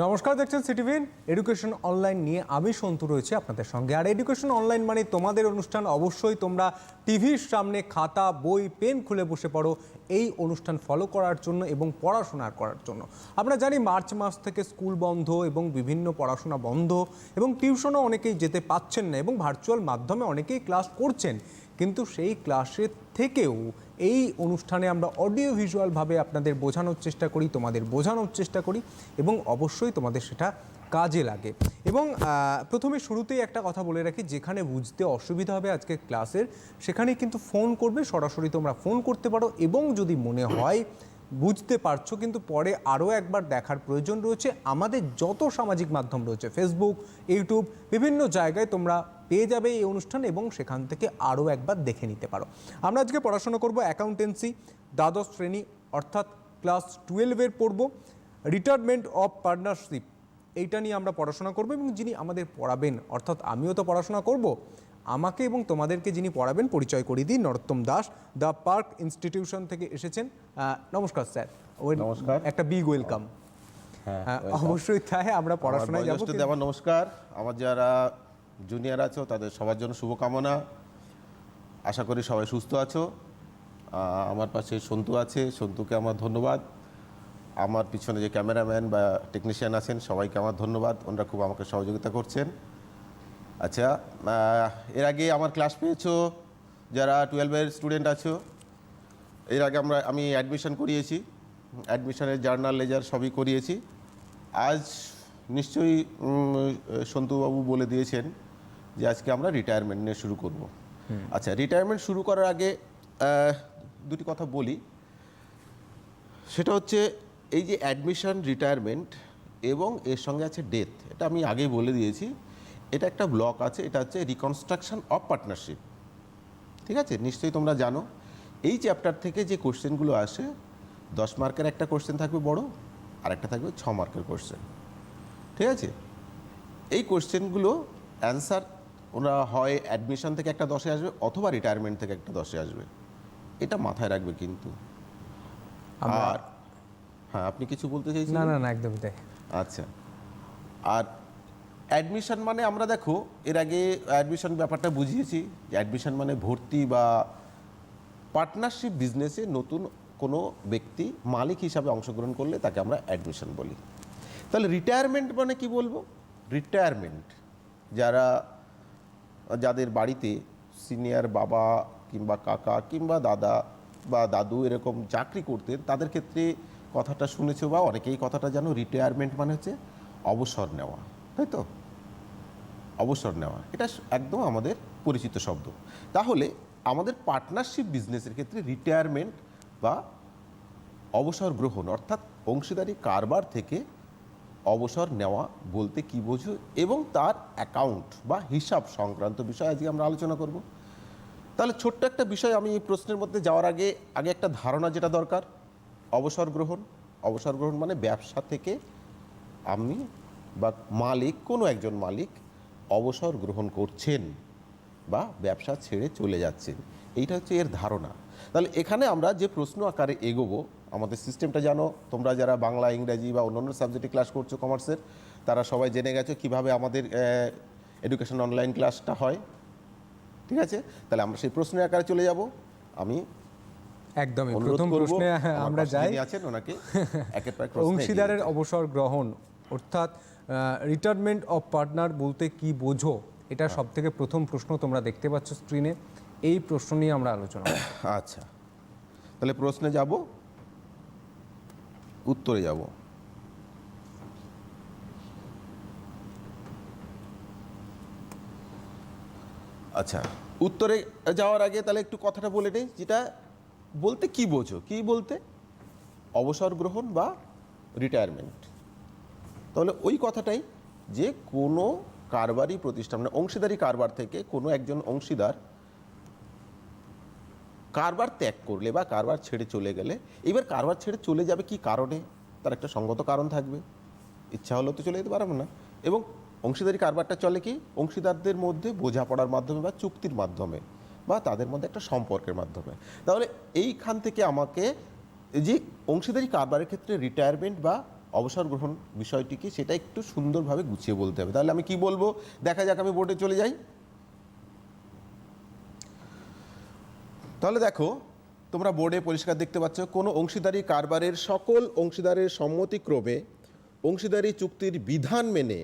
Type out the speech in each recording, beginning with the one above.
নমস্কার, দেখছেন সিটিভিন education online নিয়ে আমি সন্তু রয়েছে আপনাদের সঙ্গে। আর এডুকেশন অনলাইন মানে তোমাদের অনুষ্ঠান। অবশ্যই তোমরা টিভির সামনে খাতা বই পেন খুলে বসে পড়ো এই অনুষ্ঠান ফলো করার জন্য এবং পড়াশোনা করার জন্য। আমরা জানি মার্চ মাস থেকে স্কুল বন্ধ এবং বিভিন্ন পড়াশোনা বন্ধ এবং টিউশনও অনেকেই যেতে পাচ্ছেন না এবং ভার্চুয়াল মাধ্যমে অনেকেই ক্লাস করছেন। কিন্তু সেই ক্লাসের থেকেও এই অনুষ্ঠানে আমরা অডিও ভিজুয়ালভাবে আপনাদের বোঝানোর চেষ্টা করি, তোমাদের বোঝানোর চেষ্টা করি এবং অবশ্যই তোমাদের সেটা কাজে লাগে। এবং প্রথমে শুরুতেই একটা কথা বলে রাখি, যেখানে বুঝতে অসুবিধা হবে আজকে ক্লাসের সেখানেই কিন্তু ফোন করবে, সরাসরি তোমরা ফোন করতে পারো। এবং যদি মনে হয় বুঝতে পারছো কিন্তু পরে আরও একবার দেখার প্রয়োজন রয়েছে, আমাদের যত সামাজিক মাধ্যম রয়েছে ফেসবুক, ইউটিউব, বিভিন্ন জায়গায় তোমরা পেয়ে যাবে এই অনুষ্ঠান এবং সেখান থেকে আরও একবার দেখে নিতে পারো। আমরা আজকে পড়াশোনা করব অ্যাকাউন্টেন্সি দ্বাদশ শ্রেণী অর্থাৎ ক্লাস 12-এর পড়ব রিটায়ারমেন্ট অফ পার্টনারশিপ। এইটা নিয়ে আমরা পড়াশোনা করব এবং যিনি আমাদের পড়াবেন, অর্থাৎ আমিও তো পড়াশোনা করব, আমাকে এবং তোমাদেরকে যিনি পড়াবেন পরিচয় করিয়ে দিই। নরোত্তম দাস দ্য পার্ক ইনস্টিটিউশন থেকে এসেছেন। নমস্কার স্যার। নমস্কার। একটা বিগ ওয়েলকাম। অবশ্যই তাই, আমরা পড়াশোনায় যাব। নমস্কার। আমার যারা জুনিয়র আছো তাদের সবার জন্য শুভকামনা। আশা করি সবাই সুস্থ আছো। আমার পাশে সন্তু আছে, সন্তুকে আমার ধন্যবাদ। আমার পিছনে যে ক্যামেরাম্যান বা টেকনিশিয়ান আছেন সবাইকে আমার ধন্যবাদ, ওনারা খুব আমাকে সহযোগিতা করছেন। আচ্ছা, এর আগে আমার ক্লাস পেয়েছো যারা 12-এর স্টুডেন্ট আছো। এর আগে আমি অ্যাডমিশন করিয়েছি, অ্যাডমিশনের জার্নাল লেজার সবই করিয়েছি। আজ নিশ্চয়ই সন্তুবাবু বলে দিয়েছেন যে আজকে আমরা রিটায়ারমেন্ট নিয়ে শুরু করব। আচ্ছা, রিটায়ারমেন্ট শুরু করার আগে দুটি কথা বলি। সেটা হচ্ছে এই যে অ্যাডমিশন, রিটায়ারমেন্ট এবং এর সঙ্গে আছে ডেথ, এটা আমি আগেই বলে দিয়েছি। এটা একটা ব্লক আছে, এটা হচ্ছে রিকনস্ট্রাকশন অফ পার্টনারশিপ। ঠিক আছে, নিশ্চয়ই তোমরা জানো। এই চ্যাপ্টার থেকে যে কোশ্চেনগুলো আসে 10 মার্কের একটা কোশ্চেন থাকবে বড়, আর একটা থাকবে 6 মার্কের কোশ্চেন। ঠিক আছে, এই কোশ্চেনগুলো অ্যান্সার ওরা হয় অ্যাডমিশন থেকে একটা 10-এ আসবে অথবা রিটায়ারমেন্ট থেকে একটা 10-এ আসবে, এটা মাথায় রাখবে কিন্তু। আর হ্যাঁ, আপনি কিছু বলতে চাইছেন? না না না, একদমই তাই। আচ্ছা, আর অ্যাডমিশন মানে আমরা দেখো এর আগে অ্যাডমিশন ব্যাপারটা বুঝিয়েছি যে অ্যাডমিশন মানে ভর্তি বা পার্টনারশিপ বিজনেসে নতুন কোনো ব্যক্তি মালিক হিসাবে অংশগ্রহণ করলে তাকে আমরা অ্যাডমিশন বলি। তাহলে রিটায়ারমেন্ট মানে কি বলবো? রিটায়ারমেন্ট যাদের বাড়িতে সিনিয়র বাবা কিংবা কাকা কিংবা দাদা বা দাদু এরকম চাকরি করতেন তাদের ক্ষেত্রে কথাটা শুনেছো বা অনেকেই কথাটা জানো। রিটায়ারমেন্ট মানে হচ্ছে অবসর নেওয়া, তাই তো? অবসর নেওয়া এটা একদম আমাদের পরিচিত শব্দ। তাহলে আমাদের পার্টনারশিপ বিজনেসের ক্ষেত্রে রিটায়ারমেন্ট বা অবসর গ্রহণ অর্থাৎ অংশীদারি কারবার থেকে অবসর নেওয়া বলতে কি বোঝো এবং তার অ্যাকাউন্ট বা হিসাব সংক্রান্ত বিষয় আজকে আমরা আলোচনা করব। তাহলে ছোট্ট একটা বিষয়, আমি এই প্রশ্নের মধ্যে যাওয়ার আগে একটা ধারণা যেটা দরকার। অবসর গ্রহণ মানে ব্যবসা থেকে আমি বা মালিক, কোনো একজন মালিক অবসর গ্রহণ করছেন বা ব্যবসা ছেড়ে চলে যাচ্ছেন, এইটা হচ্ছে এর ধারণা। তাহলে এখানে আমরা যে প্রশ্ন আকারে এগোবো, আমাদের সিস্টেমটা জানো তোমরা যারা বাংলা, ইংরাজি বা অন্যান্য সাবজেক্টে ক্লাস করছো কমার্সের, তারা সবাই জেনে গেছো কিভাবে আমাদের এডুকেশন অনলাইন ক্লাসটা হয়। ঠিক আছে, তাহলে আমরা সেই প্রশ্নের আকারে চলে যাব। আমি একদমই প্রথম প্রশ্নে আমরা যাই। আছেন ওনাকে একের পর এক অংশীদারের অবসর গ্রহণ অর্থাৎ রিটায়ারমেন্ট অফ পার্টনার বলতে কি বোঝো, এটা সব থেকে প্রথম প্রশ্ন তোমরা দেখতে পাচ্ছ স্ক্রিনে। এই প্রশ্ন নিয়ে আমরা আলোচনা করব। আচ্ছা, তাহলে প্রশ্নে যাব, উত্তরে যাব। আচ্ছা, উত্তরে যাওয়ার আগে তাহলে একটু কথাটা বলে নেই, যেটা বলতে কি বোঝো। কি বলতে? অবসর গ্রহণ বা রিটায়ারমেন্ট। তাহলে ওই কথাটাই যে কোনো কারবারি প্রতিষ্ঠান মানে অংশীদারি কারবার থেকে কোনো একজন অংশীদার কারবার ত্যাগ করলে বা কারবার ছেড়ে চলে গেলে, এবার কারবার ছেড়ে চলে যাবে কি কারণে, তার একটা সঙ্গত কারণ থাকবে। ইচ্ছা হলেও তো চলে যেতে পারবে না। এবং অংশীদারি কারবারটা চলে কি অংশীদারদের মধ্যে বোঝাপড়ার মাধ্যমে বা চুক্তির মাধ্যমে বা তাদের মধ্যে একটা সম্পর্কের মাধ্যমে। তাহলে এইখান থেকে আমাকে যে অংশীদারি কারবারের ক্ষেত্রে রিটায়ারমেন্ট বা অবসর গ্রহণ বিষয়টিকে সেটা একটু সুন্দরভাবে গুছিয়ে বলতে হবে। তাহলে আমি কি বলবো দেখা যাক, আমি বোর্ডে চলে যাই। তাহলে দেখো তোমরা বোর্ডে পরিষ্কার দেখতে পাচ্ছ, কোনো অংশীদারি কারবারের সকল অংশীদারের সম্মতিক্রমে অংশীদারি চুক্তির বিধান মেনে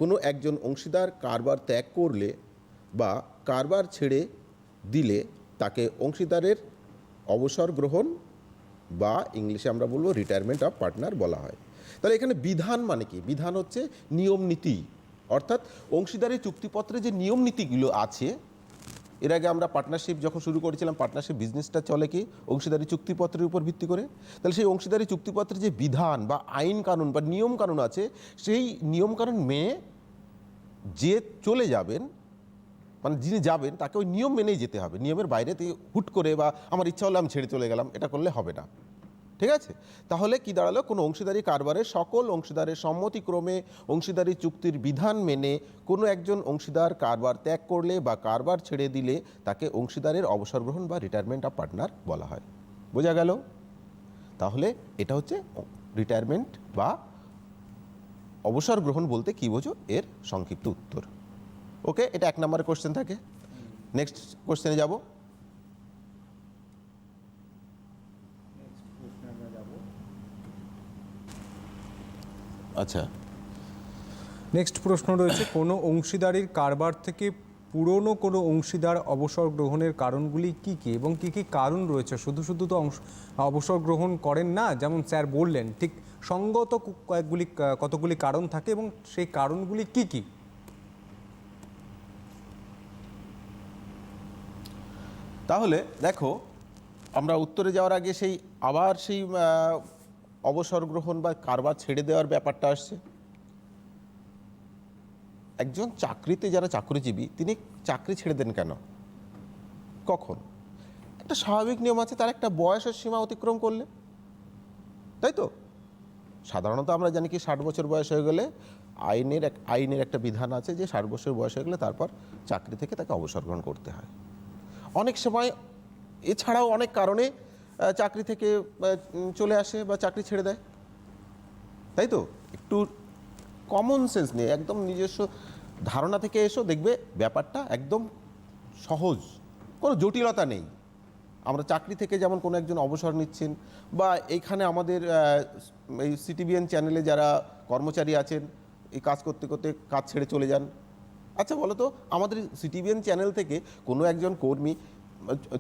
কোনো একজন অংশীদার কারবার ত্যাগ করলে বা কারবার ছেড়ে দিলে তাকে অংশীদারের অবসর গ্রহণ বা ইংলিশে আমরা বলবো রিটায়ারমেন্ট অফ পার্টনার বলা হয়। তাহলে এখানে বিধান মানে কি? বিধান হচ্ছে নিয়ম নীতি, অর্থাৎ অংশীদারি চুক্তিপত্রে যে নিয়ম নীতিগুলো আছে। এর আগে আমরা পার্টনারশিপ যখন শুরু করেছিলাম, পার্টনারশিপ বিজনেসটা চলে কি অংশীদারি চুক্তিপত্রের উপর ভিত্তি করে। তাহলে সেই অংশীদারি চুক্তিপত্রের যে বিধান বা আইন কানুন বা নিয়ম কানুন আছে, সেই নিয়ম কানুন মেনে যে চলে যাবেন, মানে যিনি যাবেন তাকে ওই নিয়ম মেনেই যেতে হবে। নিয়মের বাইরে তুই হুট করে বা আমার ইচ্ছা হলো আমি ছেড়ে চলে গেলাম, এটা করলে হবে না। ঠিক আছে? তাহলে কি দাঁড়ালো, কোনো অংশীদারি কারবারের সকল অংশীদারের সম্মতিক্রমে অংশীদারি চুক্তির বিধান মেনে কোনো একজন অংশীদার কারবার ত্যাগ করলে বা কারবার ছেড়ে দিলে তাকে অংশীদারের অবসর গ্রহণ বা রিটায়ারমেন্ট অফ পার্টনার বলা হয়। বোঝা গেল? তাহলে এটা হচ্ছে রিটায়ারমেন্ট বা অবসর গ্রহণ বলতে কি বোঝো, এর সংক্ষিপ্ত উত্তর। ওকে, এটা 1 নম্বরের কোশ্চেন থাকে। নেক্সট কোশ্চেনে যাব। আচ্ছা, নেক্সট প্রশ্ন রয়েছে, কোনো অংশীদারির কারবার থেকে পুরনো কোনো অংশীদার অবসর গ্রহণের কারণগুলি কি কি এবং কি কি কারণ রয়েছে? শুধু শুধু তো অবসর গ্রহণ করেন না, যেমন স্যার বললেন, ঠিক সঙ্গত কতগুলি কারণ থাকে এবং সেই কারণগুলি কি কি? তাহলে দেখো আমরা উত্তরে যাওয়ার আগে আবার সেই অবসর গ্রহণ বা কারবার ছেড়ে দেওয়ার ব্যাপারটা আসছে। একজন চাকরিতে যারা চাকরিজীবী তিনি চাকরি ছেড়ে দেন কেন, কখন? একটা স্বাভাবিক নিয়ম আছে, তার একটা বয়সের সীমা অতিক্রম করলে, তাই তো? সাধারণত আমরা জানি কি 60 বছর বয়স হয়ে গেলে আইনের একটা বিধান আছে যে 60 বছর বয়স হয়ে গেলে তারপর চাকরি থেকে তাকে অবসর গ্রহণ করতে হয়। অনেক সময় এছাড়াও অনেক কারণে চাকরি থেকে চলে আসে বা চাকরি ছেড়ে দেয়, তাই তো? একটু কমন সেন্স নিয়ে একদম নিজস্ব ধারণা থেকে এসো, দেখবে ব্যাপারটা একদম সহজ, কোনো জটিলতা নেই। আমরা চাকরি থেকে যেমন কোনো একজন অবসর নিচ্ছেন, বা এইখানে আমাদের এই সিটিভিএন চ্যানেলে যারা কর্মচারী আছেন এই কাজ করতে করতে কাজ ছেড়ে চলে যান। আচ্ছা বলো তো, আমাদের সিটিভিএন চ্যানেল থেকে কোনো একজন কর্মী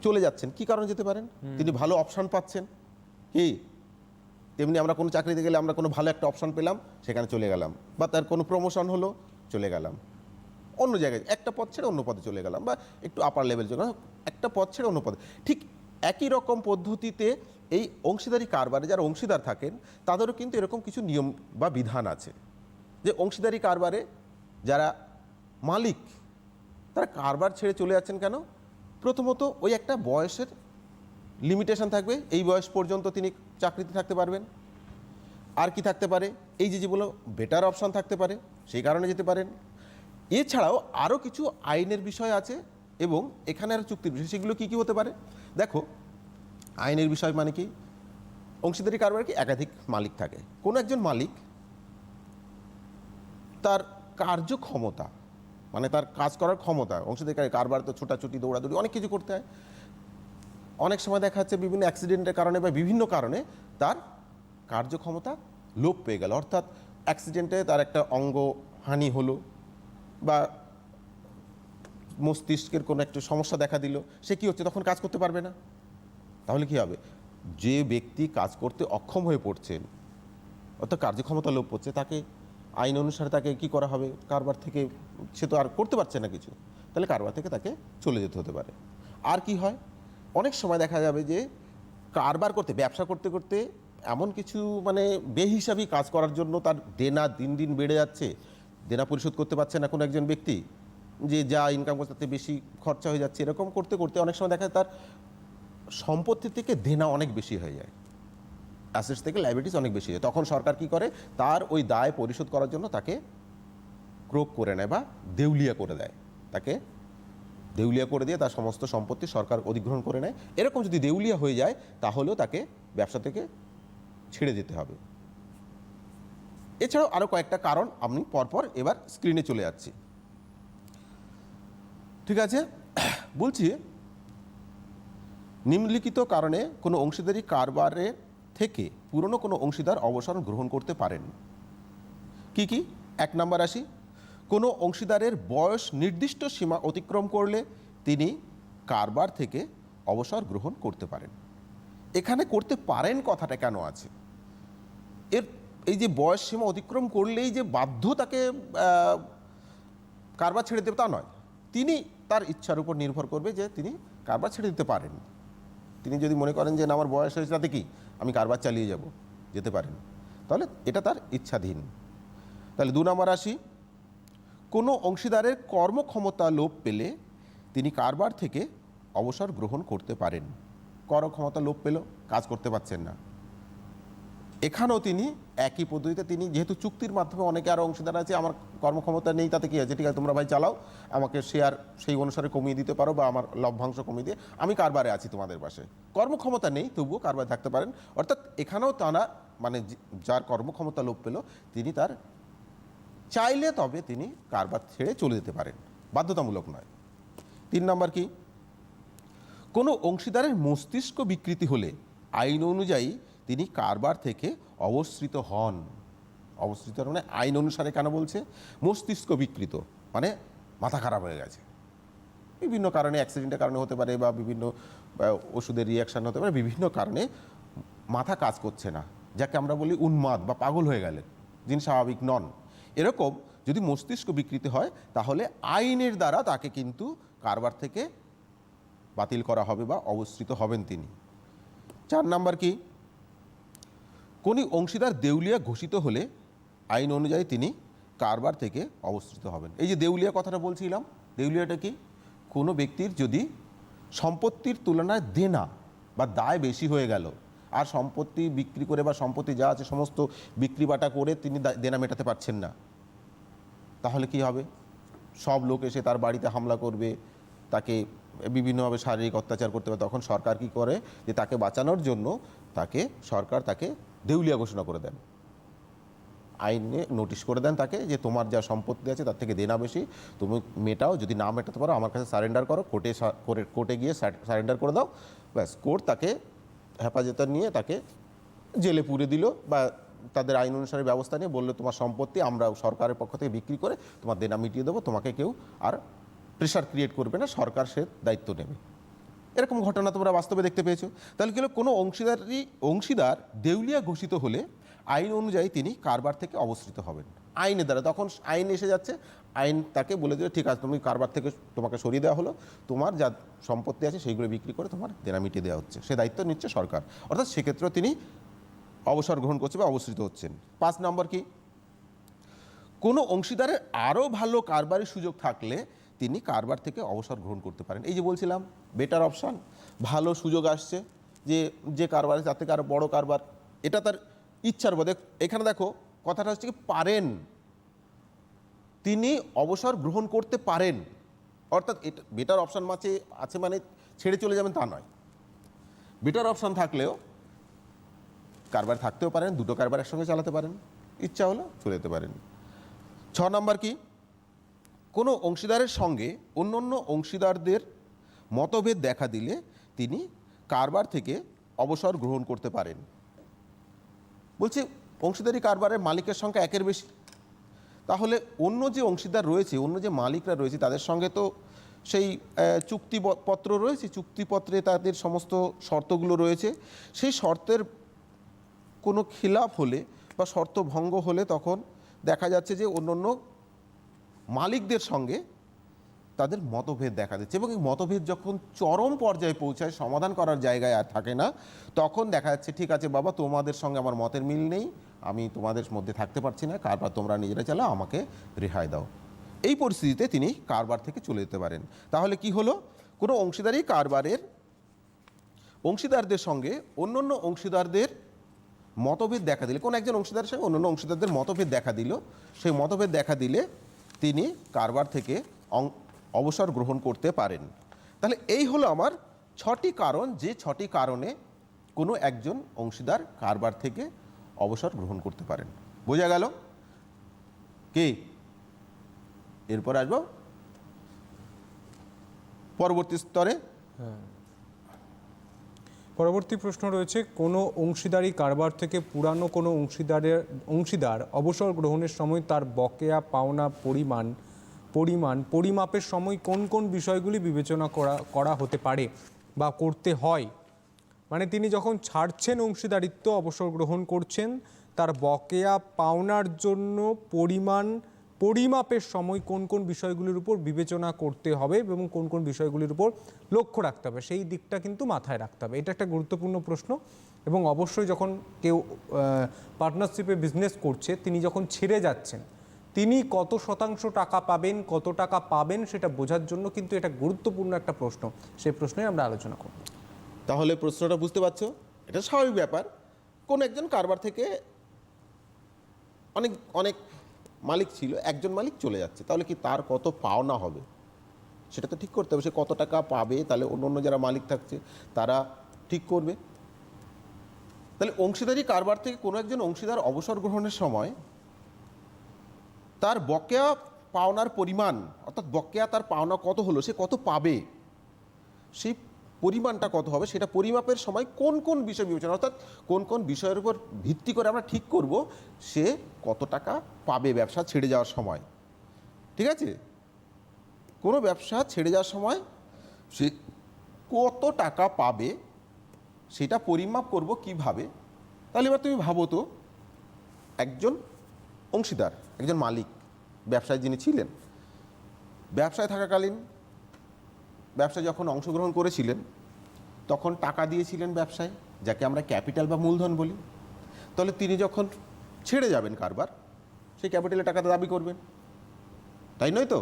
চলে যাচ্ছেন, কি কারণে যেতে পারেন? তিনি ভালো অপশান পাচ্ছেন, কি তেমনি আমরা কোনো চাকরিতে গেলে আমরা কোনো ভালো একটা অপশান পেলাম, সেখানে চলে গেলাম, বা তার কোনো প্রমোশন হলো, চলে গেলাম অন্য জায়গায়, একটা পদ ছেড়ে অন্য পদে চলে গেলাম, বা একটু আপার লেভেল চলে একটা পদ ছেড়ে অন্য পদে। ঠিক একই রকম পদ্ধতিতে এই অংশীদারি কারবারে যারা অংশীদার থাকেন তাদেরও কিন্তু এরকম কিছু নিয়ম বা বিধান আছে, যে অংশীদারি কারবারে যারা মালিক তারা কারবার ছেড়ে চলে যাচ্ছেন কেন? প্রথমত ওই একটা বয়সের লিমিটেশন থাকবে, এই বয়স পর্যন্ত তিনি চাকরিতে থাকতে পারবেন। আর কি থাকতে পারে, এই যে যেগুলো বেটার অপশান থাকতে পারে সেই কারণে যেতে পারেন। এছাড়াও আরও কিছু আইনের বিষয় আছে এবং এখানে আরও চুক্তির বিষয়, সেগুলো কী কী হতে পারে? দেখো, আইনের বিষয় মানে কি, অংশীদারি কারবারে কি একাধিক মালিক থাকে। কোনো একজন মালিক তার কার্যক্ষমতা, মানে তার কাজ করার ক্ষমতা, অংশীদারি কারবার তো ছোটাছুটি দৌড়াদৌড়ি অনেক কিছু করতে হয়, অনেক সময় দেখা যাচ্ছে বিভিন্ন অ্যাক্সিডেন্টের কারণে বা বিভিন্ন কারণে তার কার্যক্ষমতা লোপ পেয়ে গেল, অর্থাৎ অ্যাক্সিডেন্টে তার একটা অঙ্গ হানি হলো বা মস্তিষ্কের কোনো একটা সমস্যা দেখা দিল, সে কী হচ্ছে, তখন কাজ করতে পারবে না। তাহলে কি হবে, যে ব্যক্তি কাজ করতে অক্ষম হয়ে পড়ছেন অর্থাৎ কার্যক্ষমতা লোপ হচ্ছে, তাকে আইন অনুসারে তাকে কি করা হবে, কারবার থেকে, সে তো আর করতে পারছে না কিছু, তাহলে কারবার থেকে তাকে চলে যেতে হতে পারে। আর কি হয়, অনেক সময় দেখা যাবে যে কারবার করতে, ব্যবসা করতে করতে এমন কিছু মানে বেহিসাবি কাজ করার জন্য তার দেনা দিন দিন বেড়ে যাচ্ছে, দেনা পরিশোধ করতে পারছে না কোনো একজন ব্যক্তি, যে যা ইনকাম করতে তাতে বেশি খরচা হয়ে যাচ্ছে, এরকম করতে করতে অনেক সময় দেখা যায় তার সম্পত্তি থেকে দেনা অনেক বেশি হয়ে যায়, অ্যাসেটস থেকে লাইবিলিটিস অনেক বেশি হয়। তখন সরকার কি করে, তার ওই দায় পরিশোধ করার জন্য তাকে ক্রোক করে নেয় বা দেউলিয়া করে দেয়, তাকে দেউলিয়া করে দিয়ে তার সমস্ত সম্পত্তি সরকার অধিগ্রহণ করে নেয়। এরকম যদি দেউলিয়া হয়ে যায় তাহলেও তাকে ব্যবসা থেকে ছেড়ে যেতে হবে। এছাড়াও আরও কয়েকটা কারণ আমি পরপর এবার স্ক্রিনে চলে যাচ্ছি। ঠিক আছে, বলছি নিম্নলিখিত কারণে কোনো অংশীদারি কারবারের থেকে পুরনো কোনো অংশীদার অবসর গ্রহণ করতে পারেন। কি কি? 1 নম্বর আসি, কোনো অংশীদারের বয়স নির্দিষ্ট সীমা অতিক্রম করলে তিনি কারবার থেকে অবসর গ্রহণ করতে পারেন। এখানে করতে পারেন কথাটা কেন আছে? এর এই যে বয়স সীমা অতিক্রম করলেই যে বাধ্য তাকে কারবার ছেড়ে দেবে তা নয়। তিনি তার ইচ্ছার উপর নির্ভর করবে যে তিনি কারবার ছেড়ে দিতে পারেন। তিনি যদি মনে করেন যে না আমার বয়স হয়েছে তাতে কি আমি কারবার চালিয়ে যাব, যেতে পারেন, তাহলে এটা তার ইচ্ছাধীন। তাহলে 2 নম্বর আসি, কোনো অংশীদারের কর্মক্ষমতা লোপ পেলে তিনি কারবার থেকে অবসর গ্রহণ করতে পারেন। কর্মক্ষমতা লোপ পেল, কাজ করতে পারছেন না, এখানেও তিনি একই পদ্ধতিতে, তিনি যেহেতু চুক্তির মাধ্যমে অনেকে আরও অংশীদার আছে, আমার কর্মক্ষমতা নেই তাতে কি আছে, ঠিক আছে তোমরা ভাই চালাও, আমাকে শেয়ার সেই অনুসারে কমিয়ে দিতে পারো বা আমার লভ্যাংশ কমিয়ে দিয়ে আমি কারবারে আছি তোমাদের পাশে। কর্মক্ষমতা নেই তবুও কারবারে থাকতে পারেন। অর্থাৎ এখানেও তারা মানে যার কর্মক্ষমতা লোপ পেল তিনি তার চাইলে তবে তিনি কারবার ছেড়ে চলে যেতে পারেন, বাধ্যতামূলক নয়। 3 নম্বর কি, কোনো অংশীদারের মস্তিষ্ক বিকৃতি হলে আইন অনুযায়ী তিনি কারবার থেকে অবসৃত হন। অবসৃত মানে আইন অনুসারে কেন বলছে? মস্তিষ্ক বিকৃত মানে মাথা খারাপ হয়ে গেছে, বিভিন্ন কারণে, অ্যাক্সিডেন্টের কারণে হতে পারে বা বিভিন্ন ওষুধের রিয়াকশান হতে পারে, বিভিন্ন কারণে মাথা কাজ করছে না, যাকে আমরা বলি উন্মাদ বা পাগল হয়ে গেলেন, যিনি স্বাভাবিক নন। এরকম যদি মস্তিষ্ক বিকৃতি হয় তাহলে আইনের দ্বারা তাকে কিন্তু কারবার থেকে বাতিল করা হবে বা অবসৃত হবেন তিনি। 4 নম্বর কি, কোন অংশীদার দেউলিয়া ঘোষিত হলে আইন অনুযায়ী তিনি কারবার থেকে অবসৃত হবেন। এই যে দেউলিয়া কথাটা বলছিলাম, দেউলিয়াটা কি? কোনো ব্যক্তির যদি সম্পত্তির তুলনায় দেনা বা দায় বেশি হয়ে গেল, আর সম্পত্তি বিক্রি করে বা সম্পত্তি যা আছে সমস্ত বিক্রি বাটা করে তিনি দেনা মেটাতে পারছেন না, তাহলে কি হবে? সব লোক এসে তার বাড়িতে হামলা করবে, তাকে বিভিন্নভাবে শারীরিক অত্যাচার করতে পারে। তখন সরকার কি করে, যে তাকে বাঁচানোর জন্য সরকার তাকে দেউলিয়া ঘোষণা করে দেন, আইনে নোটিশ করে দেন তাকে যে তোমার যা সম্পত্তি আছে তার থেকে দেনা বেশি, তুমি মেটাও, যদি না মেটাতে পারো আমার কাছে সারেন্ডার করো, কোর্টে গিয়ে সারেন্ডার করে দাও, ব্যাস কোর্ট তাকে হেফাজতে নিয়ে তাকে জেলে পুরে দিল বা তাদের আইন অনুসারে ব্যবস্থা নিয়ে বললো তোমার সম্পত্তি আমরা সরকারের পক্ষ থেকে বিক্রি করে তোমার দেনা মিটিয়ে দেবো, তোমাকে কেউ আর প্রেশার ক্রিয়েট করবে না, সরকার সে দায়িত্ব নেবে। এরকম ঘটনা তোমরা বাস্তবে দেখতে পেয়েছো। তাহলে কি হলো, কোনো অংশীদার দেউলিয়া ঘোষিত হলে আইন অনুযায়ী তিনি কারবার থেকে অবসৃত হবেন আইনের দ্বারা। তখন আইন এসে যাচ্ছে, আইন তাকে বলে দিল ঠিক আছে তুমি কারবার থেকে তোমাকে সরিয়ে দেওয়া হলো, তোমার যা সম্পত্তি আছে সেইগুলো বিক্রি করে তোমার দেনা মিটিয়ে দেওয়া হচ্ছে, সে দায়িত্ব নিচ্ছে সরকার। অর্থাৎ সেক্ষেত্রেও তিনি অবসর গ্রহণ করছে বা অবসৃত হচ্ছেন। 5 নম্বর কি, কোনো অংশীদারের আরও ভালো কারবারি সুযোগ থাকলে তিনি কারবার থেকে অবসর গ্রহণ করতে পারেন। এই যে বলছিলাম বেটার অপশান, ভালো সুযোগ আসছে, যে কারবার তার থেকে আরও বড় কারবার, এটা তার ইচ্ছার বোধে। এখানে দেখো কথাটা হচ্ছে কি পারেন, তিনি অবসর গ্রহণ করতে পারেন। অর্থাৎ এটা বেটার অপশান আছে মানে ছেড়ে চলে যাবেন তা নয়। বেটার অপশান থাকলেও কারবার থাকতেও পারেন, দুটো কারবার একসঙ্গে চালাতে পারেন, ইচ্ছা হলো চলে যেতে পারেন। 6 নম্বর কি, কোনো অংশীদারের সঙ্গে অন্য অংশীদারদের মতভেদ দেখা দিলে তিনি কারবার থেকে অবসর গ্রহণ করতে পারেন। বলছে অংশীদারি কারবারের মালিকের সংখ্যা 1-এর বেশি, তাহলে অন্য যে অংশীদার রয়েছে, অন্য যে মালিকরা রয়েছে তাদের সঙ্গে তো সেই চুক্তিপত্র রয়েছে, চুক্তিপত্রে তাদের সমস্ত শর্তগুলো রয়েছে, সেই শর্তের কোনো খিলাফ হলে বা শর্ত ভঙ্গ হলে তখন দেখা যাচ্ছে যে অন্য মালিকদের সঙ্গে তাদের মতভেদ দেখা দিচ্ছে, এবং এই মতভেদ যখন চরম পর্যায়ে পৌঁছায়, সমাধান করার জায়গায় আর থাকে না, তখন দেখা যাচ্ছে ঠিক আছে বাবা তোমাদের সঙ্গে আমার মতের মিল নেই, আমি তোমাদের মধ্যে থাকতে পারছি না, কারবার তোমরা নিজেরা চালাও, আমাকে রেহাই দাও। এই পরিস্থিতিতে তিনি কারবার থেকে চলে যেতে পারেন। তাহলে কি হলো, কোনো অংশীদারি কারবারের অংশীদারদের সঙ্গে অন্য অংশীদারদের মতভেদ দেখা দিলে, কোনো একজন অংশীদারের সঙ্গে অন্য অংশীদারদের মতভেদ দেখা দিল, সেই মতভেদ দেখা দিলে তিনি কারবার থেকে অবসর গ্রহণ করতে পারেন। তাহলে এই হলো আমার 6টি কারণ, যে 6টি কারণে কোনো একজন অংশীদার কারবার থেকে অবসর গ্রহণ করতে পারেন। বোঝা গেল? কে? এরপর আসবো পরবর্তী স্তরে। পরবর্তী প্রশ্ন রয়েছে, কোনো অংশীদারি কারবার থেকে পুরানো কোনো অংশীদার অবসর গ্রহণের সময় তার বকেয়া পাওনা পরিমাপের সময় কোন কোন বিষয়গুলি বিবেচনা করা হতে পারে বা করতে হয়? মানে তিনি যখন ছাড়ছেন অংশীদারিত্ব, অবসর গ্রহণ করছেন, তার বকেয়া পাওনার জন্য পরিমাপের সময় কোন কোন বিষয়গুলির উপর বিবেচনা করতে হবে এবং কোন কোন বিষয়গুলির উপর লক্ষ্য রাখতে হবে, সেই দিকটা কিন্তু মাথায় রাখতে হবে। এটা একটা গুরুত্বপূর্ণ প্রশ্ন। এবং অবশ্যই যখন কেউ পার্টনারশিপে বিজনেস করছে, তিনি যখন ছেড়ে যাচ্ছেন, তিনি কত শতাংশ টাকা পাবেন, কত টাকা পাবেন, সেটা বোঝার জন্য কিন্তু এটা গুরুত্বপূর্ণ একটা প্রশ্ন। সেই প্রশ্নে আমরা আলোচনা করব। তাহলে প্রশ্নটা বুঝতে পারছো, এটা স্বাভাবিক ব্যাপার। কোন একজন কারবার থেকে অনেক অনেক মালিক ছিল, একজন মালিক চলে যাচ্ছে, তাহলে কি তার কত পাওনা হবে সেটা তো ঠিক করতে হবে। সে কত টাকা পাবে, তাহলে অন্য অন্য যারা মালিক থাকছে তারা ঠিক করবে। তাহলে অংশীদারি কারবার থেকে কোনো একজন অংশীদার অবসর গ্রহণের সময় তার বকেয়া পাওনার পরিমাণ, অর্থাৎ বকেয়া তার পাওনা কত হলো, সে কত পাবে, সেই পরিমাণটা কত হবে, সেটা পরিমাপের সময় কোন কোন বিষয় বিবেচনা, অর্থাৎ কোন কোন বিষয়ের উপর ভিত্তি করে আমরা ঠিক করব সে কত টাকা পাবে ব্যবসা ছেড়ে যাওয়ার সময়। ঠিক আছে? কোনো ব্যবসা ছেড়ে যাওয়ার সময় সে কত টাকা পাবে সেটা পরিমাপ করব কিভাবে। তাহলে এবার তুমি ভাবো তো, একজন অংশীদার, একজন মালিক, ব্যবসায় যিনি ছিলেন, ব্যবসায় থাকাকালীন, ব্যবসায় যখন অংশগ্রহণ করেছিলেন তখন টাকা দিয়েছিলেন ব্যবসায়, যাকে আমরা ক্যাপিটাল বা মূলধন বলি। তাহলে তিনি যখন ছেড়ে যাবেন কারবার, সেই ক্যাপিটালের টাকাটা দাবি করবেন, তাই নয় তো?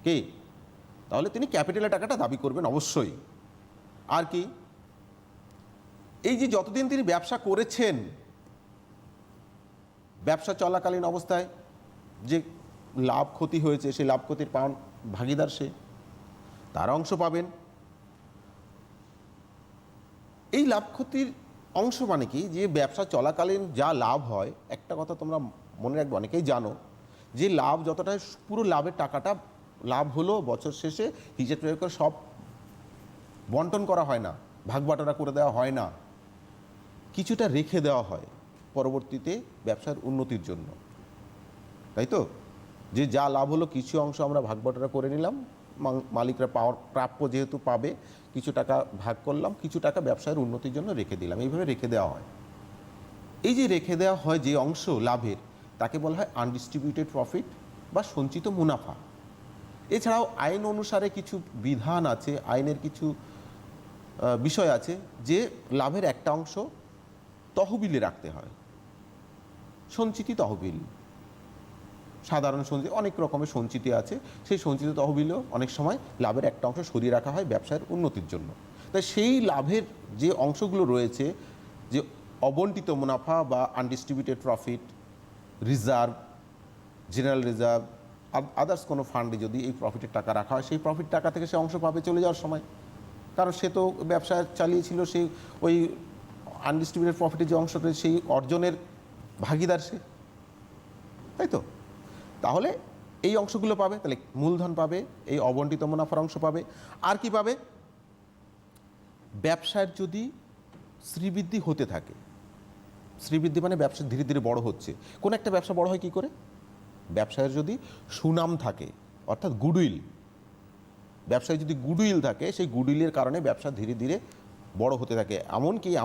কে? তাহলে তিনি ক্যাপিটালের টাকাটা দাবি করবেন অবশ্যই। আর কি, এই যে যতদিন তিনি ব্যবসা করেছেন, ব্যবসা চলাকালীন অবস্থায় যে লাভ ক্ষতি হয়েছে, সেই লাভ ক্ষতির ভাগিদার সে, তার অংশ পাবেন। এই লাভ ক্ষতির অংশ মানে কি, যে ব্যবসা চলাকালীন যা লাভ হয়, একটা কথা তোমরা মনে রাখবে, অনেকেই জানো যে লাভ যতটা, পুরো লাভের টাকাটা লাভ হলো বছর শেষে হিসেব প্রয়োগ করে সব বন্টন করা হয় না, ভাগ বাটোয়ারা করে দেওয়া হয় না, কিছুটা রেখে দেওয়া হয় পরবর্তীতে ব্যবসার উন্নতির জন্য, তাই তো? যে যা লাভ হলো কিছু অংশ আমরা ভাগ বাটোয়ারা করে নিলাম, মালিকরা প্রাপ্য যেহেতু পাবে, কিছু টাকা ভাগ করলাম, কিছু টাকা ব্যবসার উন্নতির জন্য রেখে দিলাম, এইভাবে রেখে দেওয়া হয়। এই যে রেখে দেওয়া হয় যে অংশ লাভের, তাকে বলা হয় আনডিস্ট্রিবিউটেড প্রফিট বা সঞ্চিত মুনাফা। এছাড়াও আইন অনুসারে কিছু বিধান আছে, আইনের কিছু বিষয় আছে যে লাভের একটা অংশ তহবিলে রাখতে হয়, সঞ্চিতি তহবিল, সাধারণ সঞ্চিতি, অনেক রকমের সঞ্চিতি আছে, সেই সঞ্চিত তহবিলেও অনেক সময় লাভের একটা অংশ সরিয়ে রাখা হয় ব্যবসার উন্নতির জন্য। তাই সেই লাভের যে অংশগুলো রয়েছে, যে অবন্টিত মুনাফা বা undistributed profit, reserve, general reserve, others কোনো ফান্ডে যদি এই প্রফিটের টাকা রাখা হয়, সেই প্রফিট টাকা থেকে সে অংশ পাবে চলে যাওয়ার সময়, কারণ সে তো ব্যবসা চালিয়েছিল, সেই ওই আনডিস্ট্রিবিউটেড প্রফিটের যে অংশটা, সেই অর্জনের ভাগিদার সে, তাই তো? তাহলে এই অংশগুলো পাবে, তাহলে মূলধন পাবে, এই অবন্টিত মুনাফার অংশ পাবে। আর কি পাবে? ব্যবসার যদি শ্রীবৃদ্ধি হতে থাকে, শ্রীবৃদ্ধি মানে ব্যবসা ধীরে ধীরে বড় হচ্ছে। কোন একটা ব্যবসা বড় হয় কি করে? ব্যবসায়ের যদি সুনাম থাকে, অর্থাৎ গুডউইল, ব্যবসায় যদি গুডউইল থাকে, সেই গুডউইলের কারণে ব্যবসা ধীরে ধীরে বড় হতে থাকে।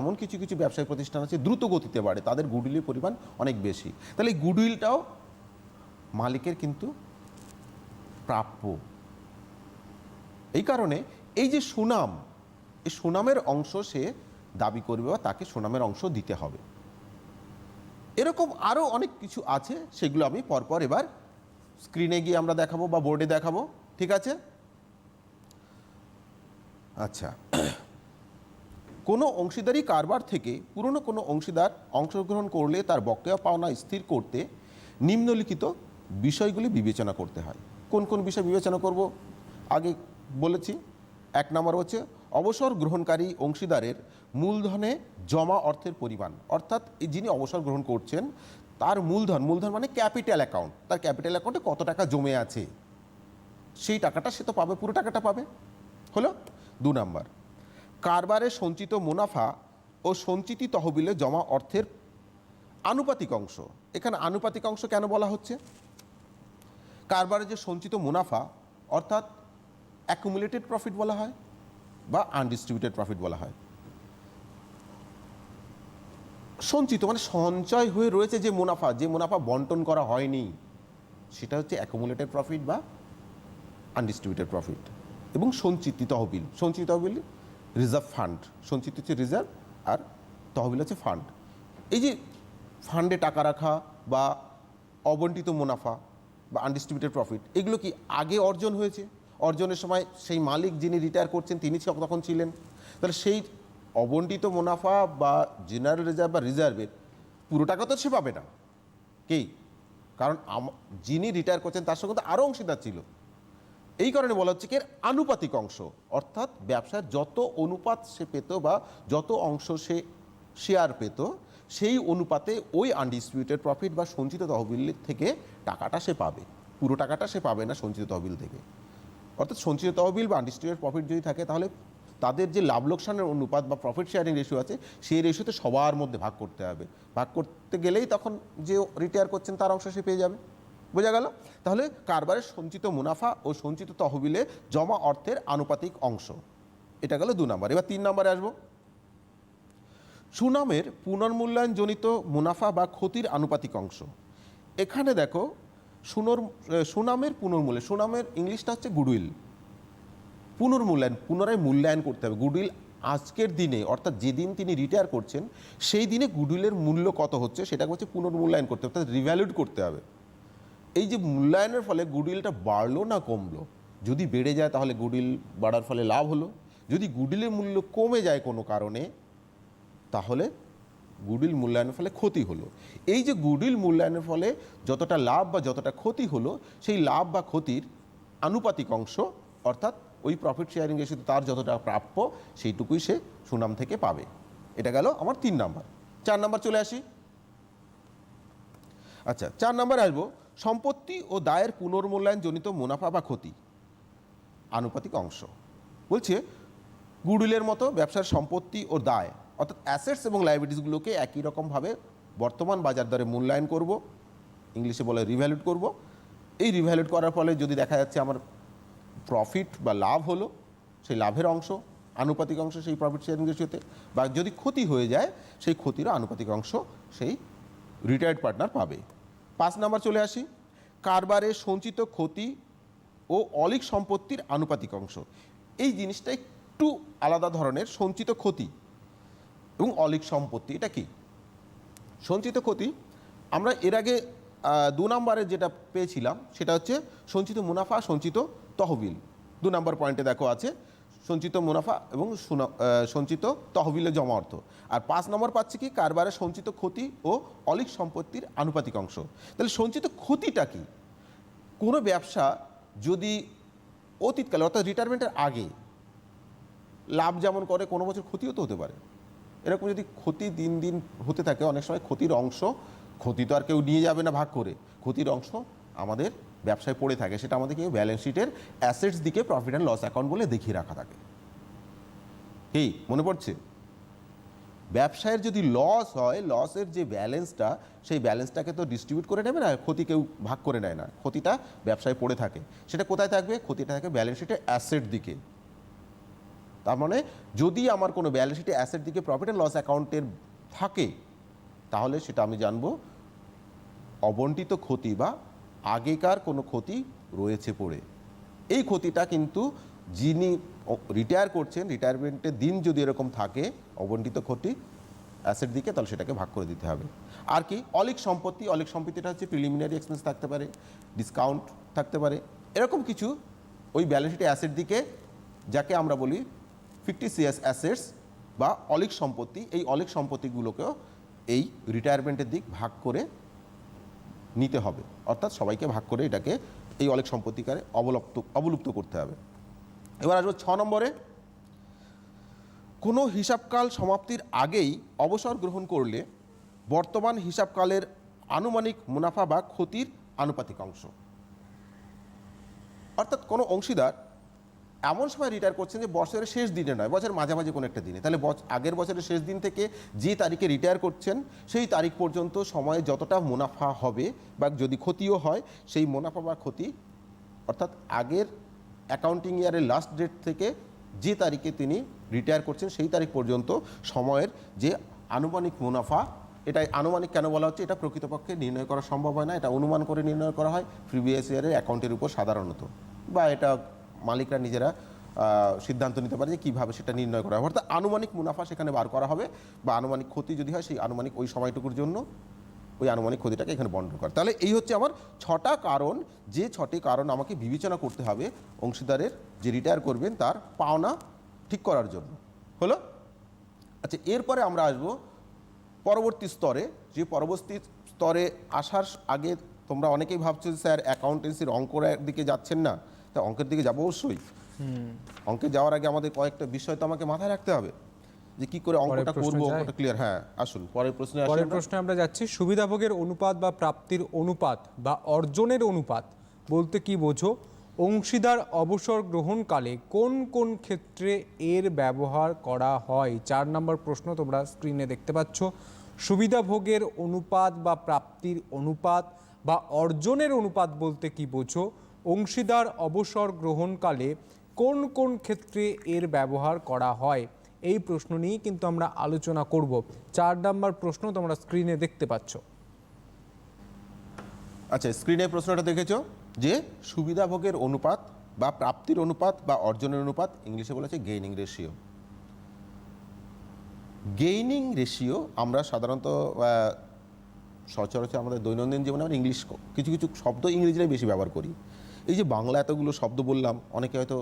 এমন কিছু কিছু ব্যবসায়িক প্রতিষ্ঠান আছে দ্রুত গতিতে বাড়ে, তাদের গুডউইলের পরিমাণ অনেক বেশি, তাহলে এই গুডউইলটাও মালিকের কিন্তু প্রাপ্য। এই কারণে এই যে সুনাম, এই সুনামের অংশ সে দাবি করবে বা তাকে সুনামের অংশ দিতে হবে। এরকম আরও অনেক কিছু আছে, সেগুলো আমি পরপর এবার স্ক্রিনে গিয়ে আমরা দেখাবো বা বোর্ডে দেখাবো, ঠিক আছে? আচ্ছা, কোনো অংশীদারি কারবার থেকে পুরনো কোনো অংশীদার অংশগ্রহণ করলে তার বকেয়া পাওনা স্থির করতে নিম্নলিখিত বিষয়গুলি বিবেচনা করতে হয়। কোন কোন বিষয় বিবেচনা করব আগে বলেছি। 1 নম্বর হচ্ছে অবসর গ্রহণকারী অংশীদারের মূলধনে জমা অর্থের পরিমাণ, অর্থাৎ যিনি অবসর গ্রহণ করছেন তার মূলধন মানে ক্যাপিটাল অ্যাকাউন্ট, তার ক্যাপিটাল অ্যাকাউন্টে কত টাকা জমে আছে সেই টাকাটা সে তো পাবে, পুরো টাকাটা পাবে। হলো 2 নাম্বার। কারবারে সঞ্চিত মুনাফা ও সঞ্চিতি তহবিলে জমা অর্থের আনুপাতিক অংশ। এখানে আনুপাতিক অংশ কেন বলা হচ্ছে? কারবারে যে সঞ্চিত মুনাফা অর্থাৎ অ্যাকুমুলেটেড প্রফিট বলা হয় বা আনডিস্ট্রিবিউটেড প্রফিট বলা হয়। সঞ্চিত মানে সঞ্চয় হয়ে রয়েছে যে মুনাফা বন্টন করা হয়নি, সেটা হচ্ছে অ্যাকুমুলেটেড প্রফিট বা আনডিস্ট্রিবিউটেড প্রফিট। এবং সঞ্চিত তহবিল রিজার্ভ ফান্ড, সঞ্চিত হচ্ছে রিজার্ভ আর তহবিল হচ্ছে ফান্ড। এই যে ফান্ডে টাকা রাখা বা অবন্টিত মুনাফা বা আনডিস্ট্রিবিউটেড প্রফিট, এগুলো কি আগে অর্জন হয়েছে? অর্জনের সময় সেই মালিক যিনি রিটায়ার করছেন তিনি তখন ছিলেন, তাহলে সেই অবন্টিত মুনাফা বা জেনারেল রিজার্ভ বা রিজার্ভের পুরো টাকা তো সে পাবে না, কি? কারণ যিনি রিটায়ার করছেন তার সঙ্গে তো আরও অংশীদার ছিল। এই কারণে বলা হচ্ছে কি এর আনুপাতিক অংশ, অর্থাৎ ব্যবসার যত অনুপাত সে পেত বা যত অংশ সে শেয়ার পেত সেই অনুপাতে ওই আনডিস্ট্রিবিউটেড প্রফিট বা সঞ্চিত তহবিল থেকে টাকাটা সে পাবে, পুরো টাকাটা সে পাবে না সঞ্চিত তহবিল থেকে। অর্থাৎ সঞ্চিত তহবিল বা আনডিস্ট্রিবিউটেড প্রফিট যদি থাকে তাহলে তাদের যে লাভ লোকসানের অনুপাত বা প্রফিট শেয়ারিং রেশিও আছে সেই রেশিওতে সবার মধ্যে ভাগ করতে হবে। ভাগ করতে গেলেই তখন যে রিটায়ার করছেন তার অংশ সে পেয়ে যাবে। বোঝা গেল? তাহলে কারবারের সঞ্চিত মুনাফা ও সঞ্চিত তহবিলে জমা অর্থের আনুপাতিক অংশ, এটা গেল 2 নাম্বার। এবার 3 নাম্বারে আসবো। সুনামের পুনর্মূল্যায়নজনিত মুনাফা বা ক্ষতির আনুপাতিক অংশ। এখানে দেখো সুনামের পুনর্মূল্য, সুনামের ইংলিশটা হচ্ছে গুডউইল। পুনরায় মূল্যায়ন করতে হবে। গুডউইল আজকের দিনে অর্থাৎ যেদিন তিনি রিটায়ার করছেন সেই দিনে গুডউইলের মূল্য কত হচ্ছে সেটাকে হচ্ছে পুনর্মূল্যায়ন করতে হবে, অর্থাৎ রিভ্যালুয়েট করতে হবে। এই যে মূল্যায়নের ফলে গুডউইলটা বাড়লো না কমলো, যদি বেড়ে যায় তাহলে গুডউইল বাড়ার ফলে লাভ হলো, যদি গুডউইলের মূল্য কমে যায় কোনো কারণে তাহলে গুডউইল মূল্যায়নের ফলে ক্ষতি হলো। এই যে গুডউইল মূল্যায়নের ফলে যতটা লাভ বা যতটা ক্ষতি হলো সেই লাভ বা ক্ষতির আনুপাতিক অংশ, অর্থাৎ ওই প্রফিট শেয়ারিং রেশিওতে তার যতটা প্রাপ্য সেইটুকুই সে সুনাম থেকে পাবে। এটা গেল আমার 3 নাম্বার। 4 নাম্বার চলে আসি। আচ্ছা, 4 নাম্বারে আসবো সম্পত্তি ও দায়ের পুনর্মূল্যায়নজনিত মুনাফা বা ক্ষতি আনুপাতিক অংশ। বলছে গুডউইলের মতো ব্যবসার সম্পত্তি ও দায় অর্থাৎ অ্যাসেটস এবং লায়াবিলিটিসগুলোকে একই রকমভাবে বর্তমান বাজার দরে মূল্যায়ন করব, ইংলিশে বলে রিভ্যালুয়েট করব। এই রিভ্যালুয়েট করার ফলে যদি দেখা যাচ্ছে আমার প্রফিট বা লাভ হলো, সেই লাভের অংশ আনুপাতিক অংশ সেই প্রফিট শেয়ারিং রেশিওতে, বা যদি ক্ষতি হয়ে যায় সেই ক্ষতিরও আনুপাতিক অংশ সেই রিটায়ার্ড পার্টনার পাবে। 5 নাম্বার চলে আসি। কারবারে সঞ্চিত ক্ষতি ও অলিক সম্পত্তির আনুপাতিক অংশ। এই জিনিসটা একটু আলাদা ধরনের। সঞ্চিত ক্ষতি এবং অলিক সম্পত্তি এটা কি? সঞ্চিত ক্ষতি আমরা এর আগে 2 নাম্বারে যেটা পেয়েছিলাম সেটা হচ্ছে সঞ্চিত মুনাফা সঞ্চিত তহবিল। 2 নাম্বার পয়েন্টে দেখো আছে সঞ্চিত মুনাফা এবং সঞ্চিত তহবিলে জমা অর্থ। আর 5 নম্বর পাচ্ছি কি কারবারে সঞ্চিত ক্ষতি ও অলিক সম্পত্তির আনুপাতিক অংশ। তাহলে সঞ্চিত ক্ষতিটা কি? কোনো ব্যবসা যদি অতীতকালে অর্থাৎ রিটায়ারমেন্টের আগে লাভ যেমন করে কোনো বছর ক্ষতিও তো হতে পারে। এরকম যদি ক্ষতি দিন দিন হতে থাকে অনেক সময় ক্ষতির অংশ, ক্ষতি তো আর কেউ নিয়ে যাবে না ভাগ করে, ক্ষতির অংশ আমাদের ব্যবসায় পড়ে থাকে, সেটা আমাদেরকে ব্যালেন্স শিটের অ্যাসেটস দিকে প্রফিট অ্যান্ড লস অ্যাকাউন্ট বলে দেখিয়ে রাখা থাকে। কি মনে পড়ছে? ব্যবসায়ের যদি লস হয়, লসের যে ব্যালেন্সটা সেই ব্যালেন্সটাকে তো ডিস্ট্রিবিউট করে নেবে না, ক্ষতি কেউ ভাগ করে নেয় না, ক্ষতিটা ব্যবসায় পড়ে থাকে। সেটা কোথায় থাকবে? ক্ষতিটা থাকে ব্যালেন্স শিটের অ্যাসেট দিকে। তার মানে যদি আমার কোনো ব্যালেন্স শিটে অ্যাসেট দিকে প্রফিট অ্যান্ড লস অ্যাকাউন্টের থাকে তাহলে সেটা আমি জানবো অবন্টিত ক্ষতি বা আগেকার কোনো ক্ষতি রয়েছে পড়ে। এই ক্ষতিটা কিন্তু যিনি রিটায়ার করছেন, রিটায়ারমেন্টের দিন যদি এরকম থাকে অবন্টিত ক্ষতি অ্যাসেট দিকে, তাহলে সেটাকে ভাগ করে দিতে হবে। আর কি অলিক সম্পত্তি? অলিক সম্পত্তিটা হচ্ছে প্রিলিমিনারি এক্সপেন্স থাকতে পারে, ডিসকাউন্ট থাকতে পারে, এরকম কিছু ওই ব্যালেন্স শিটে অ্যাসেট দিকে, যাকে আমরা বলি ফিকটিসিয়াস অ্যাসেটস বা অলিক সম্পত্তি। এই অলিক সম্পত্তিগুলোকেও এই রিটায়ারমেন্টের দিক ভাগ করে নিতে হবে, অর্থাৎ সবাইকে ভাগ করে এটাকে এই অলিক সম্পত্তিকারে অবলুপ্ত করতে হবে। এবার আসবো 6 নম্বরে। কোনো হিসাবকাল সমাপ্তির আগেই অবসর গ্রহণ করলে বর্তমান হিসাবকালের আনুমানিক মুনাফা বা ক্ষতির আনুপাতিক অংশ। অর্থাৎ কোনো অংশীদার এমন সময় রিটায়ার করছেন যে বছরের শেষ দিনে নয়, বছরের মাঝামাঝি কোনো একটা দিনে, তাহলে আগের বছরের শেষ দিন থেকে যে তারিখে রিটায়ার করছেন সেই তারিখ পর্যন্ত সময়ে যতটা মুনাফা হবে বা যদি ক্ষতিও হয়, সেই মুনাফা বা ক্ষতি অর্থাৎ আগের অ্যাকাউন্টিং ইয়ারের লাস্ট ডেট থেকে যে তারিখে তিনি রিটায়ার করছেন সেই তারিখ পর্যন্ত সময়ের যে আনুমানিক মুনাফা, এটা আনুমানিক কেন বলা হচ্ছে, এটা প্রকৃতপক্ষে নির্ণয় করা সম্ভব হয় না, এটা অনুমান করে নির্ণয় করা হয় প্রিভিয়াস ইয়ারের অ্যাকাউন্টের উপর সাধারণত, বা এটা মালিকরা নিজেরা সিদ্ধান্ত নিতে পারে যে কীভাবে সেটা নির্ণয় করা হবে। অর্থাৎ আনুমানিক মুনাফা সেখানে বার করা হবে, বা আনুমানিক ক্ষতি যদি হয় সেই আনুমানিক ওই সময়টুকুর জন্য ওই আনুমানিক ক্ষতিটাকে এখানে বন্টন করে। তাহলে এই হচ্ছে আমার 6টা কারণ, যে 6টি কারণ আমাকে বিবেচনা করতে হবে অংশীদারের যে রিটায়ার করবেন তার পাওনা ঠিক করার জন্য। হলো? আচ্ছা, এরপরে আমরা আসবো পরবর্তী স্তরে। যে পরবর্তী স্তরে আসার আগে তোমরা অনেকেই ভাবছো যে স্যার অ্যাকাউন্টেন্সির অঙ্কের দিকে যাচ্ছেন না, তা অঙ্কের দিকে যাবো অবশ্যই। অঙ্কে যাওয়ার আগে আমাদের কয়েকটা বিষয় তো আমাকে মাথায় রাখতে হবে যে কি করে অঙ্কটা করবো, অঙ্কটা ক্লিয়ার। হ্যাঁ, আসুন পরের প্রশ্নে আসি। পরের প্রশ্নে আমরা যাচ্ছি, সুবিধাভোগের অনুপাত বা প্রাপ্তির অনুপাত বা অর্জনের অনুপাত বলতে কি বোঝো? অংশীদার অবসর গ্রহণকালে কোন কোন ক্ষেত্রে এর ব্যবহার করা হয়? 4 নম্বর প্রশ্ন তোমরা স্ক্রিনে দেখতে পাচ্ছ। সুবিধাভোগের অনুপাত বা প্রাপ্তির অনুপাত বা অর্জনের অনুপাত বলতে কি বোঝো? অংশীদার অবসর গ্রহণকালে কোন কোন ক্ষেত্রে এর ব্যবহার করা হয়? এই প্রশ্ন নিয়েই কিন্তু আমরা আলোচনা করব। 4 নম্বর প্রশ্ন তোমরা স্ক্রিনে দেখতে পাচ্ছ। আচ্ছা, স্ক্রিনে প্রশ্নটা দেখেছো যে সুবিধাভোগের অনুপাত বা প্রাপ্তির অনুপাত বা অর্জনের অনুপাত, ইংলিশে বলেছে গেইনিং রেশিও। গেইনিং রেশিও আমরা সাধারণত সচরাচর আমাদের দৈনন্দিন জীবনে আমরা ইংলিশ কিছু কিছু শব্দ ইংরেজিরাই বেশি ব্যবহার করি। এই যে বাংলা এতগুলো শব্দ বললাম, অনেকে হয়তো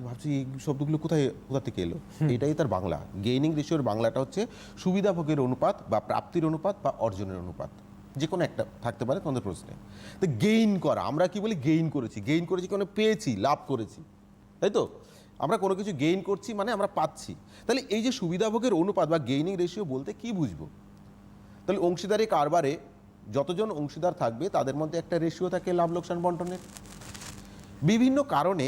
ভাবছি এই শব্দগুলো কোথা থেকে এলো। এটাই তার বাংলা। গেইনিং রেশিওর বাংলাটা হচ্ছে সুবিধাভোগের অনুপাত বা প্রাপ্তির অনুপাত বা অর্জনের অনুপাত, যে কোনো একটা থাকতে পারে তোমাদের প্রশ্নে। তো গেইন করা, আমরা কি বলি গেইন করেছি, গেইন করেছি কোনো পেয়েছি, লাভ করেছি, তাই তো? আমরা কোনো কিছু গেইন করছি মানে আমরা পাচ্ছি। তাহলে এই যে সুবিধাভোগের অনুপাত বা গেইনিং রেশিও বলতে কি বুঝবো? তাহলে অংশীদারি কারবারে যতজন অংশীদার থাকবে তাদের মধ্যে একটা রেশিও থাকে লাভ লোকসান বন্টনের। বিভিন্ন কারণে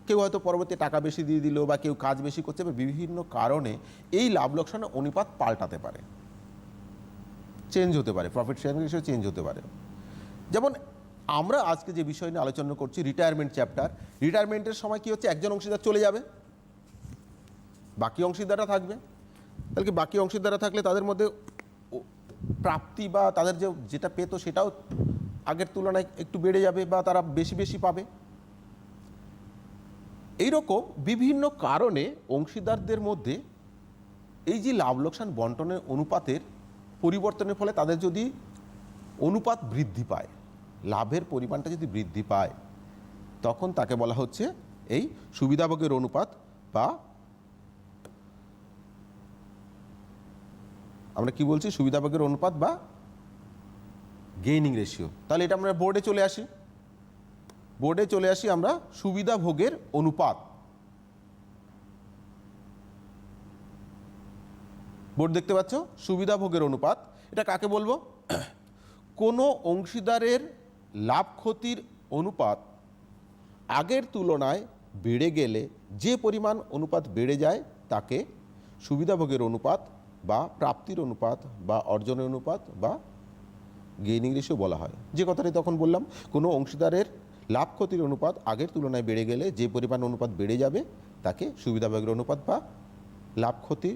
কেউ হয়তো পরবর্তী টাকা বেশি দিয়ে দিল, বা কেউ কাজ বেশি করছে, বা বিভিন্ন কারণে এই লাভ লোকসানের অনুপাত পাল্টাতে পারে, চেঞ্জ হতে পারে, প্রফিট শেয়ারিং রেশিও চেঞ্জ হতে পারে। যেমন আমরা আজকে যে বিষয় নিয়ে আলোচনা করছি রিটায়ারমেন্ট চ্যাপ্টার, রিটায়ারমেন্টের সময় কি হচ্ছে, একজন অংশীদার চলে যাবে, বাকি অংশীদাররা থাকবে। তাহলে কি বাকি অংশীদাররা থাকলে তাদের মধ্যে প্রাপ্তি বা তাদের যেটা পেত সেটাও আগের তুলনায় একটু বেড়ে যাবে, বা তারা বেশি বেশি পাবে। এইরকম বিভিন্ন কারণে অংশীদারদের মধ্যে এই যে লাভ লোকসান বন্টনের অনুপাতের পরিবর্তনের ফলে তাদের যদি অনুপাত বৃদ্ধি পায়, লাভের পরিমাণটা যদি বৃদ্ধি পায়, তখন তাকে বলা হচ্ছে এই সুবিধাভোগের অনুপাত, বা আমরা কি বলছি, সুবিধাভোগের অনুপাত বা গেইনিং রেশিও। তাহলে এটা আমরা বোর্ডে চলে আসি। বোর্ডে চলে আসি আমরা সুবিধাভোগের অনুপাত। বোর্ড দেখতে পাচ্ছ, সুবিধাভোগের অনুপাত এটা কাকে বলবো? কোনো অংশীদারের লাভ ক্ষতির অনুপাত আগের তুলনায় বেড়ে গেলে যে পরিমাণ অনুপাত বেড়ে যায় তাকে সুবিধাভোগের অনুপাত বা প্রাপ্তির অনুপাত বা অর্জনের অনুপাত বা গেইনিং রেশিও বলা হয়। যে কথাটি তখন বললাম, কোনো অংশীদারের লাভ ক্ষতির অনুপাত আগের তুলনায় বেড়ে গেলে যে পরিমাণ অনুপাত বেড়ে যাবে তাকে সুবিধাভোগের অনুপাত বা লাভ ক্ষতি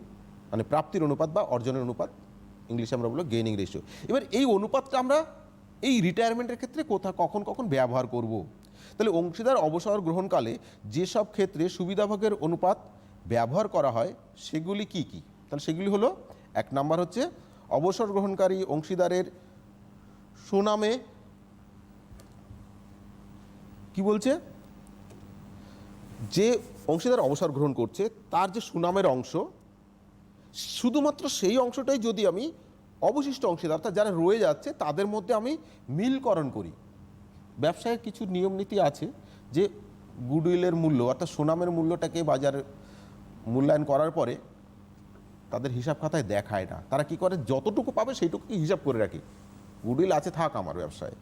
মানে প্রাপ্তির অনুপাত বা অর্জনের অনুপাত, ইংলিশে আমরা বলবো গেইনিং রেশিও। এবার এই অনুপাতটা আমরা এই রিটায়ারমেন্টের ক্ষেত্রে কখন কখন ব্যবহার করব। তাহলে অংশীদার অবসর গ্রহণকালে যেসব ক্ষেত্রে সুবিধাভোগের অনুপাত ব্যবহার করা হয় সেগুলি কি কি? তাহলে সেগুলি হলো, 1 নাম্বার হচ্ছে অবসর গ্রহণকারী অংশীদারের সুনামে, কি বলছে, যে অংশীদার অবসর গ্রহণ করছে তার যে সুনামের অংশ, শুধুমাত্র সেই অংশটাই যদি আমি অবশিষ্ট অংশীদার অর্থাৎ যারা রয়ে যাচ্ছে তাদের মধ্যে আমি মিলকরণ করি। ব্যবসায় কিছু নিয়ম নীতি আছে যে গুডউইলের মূল্য অর্থাৎ সুনামের মূল্যটাকে বাজারে মূল্যায়ন করার পরে তাদের হিসাব খাতায় দেখায় না। তারা কি করে, যতটুকু পাবে সেইটুকু হিসাব করে রাখে, গুডউইল আছে থাক আমার ব্যবসায়,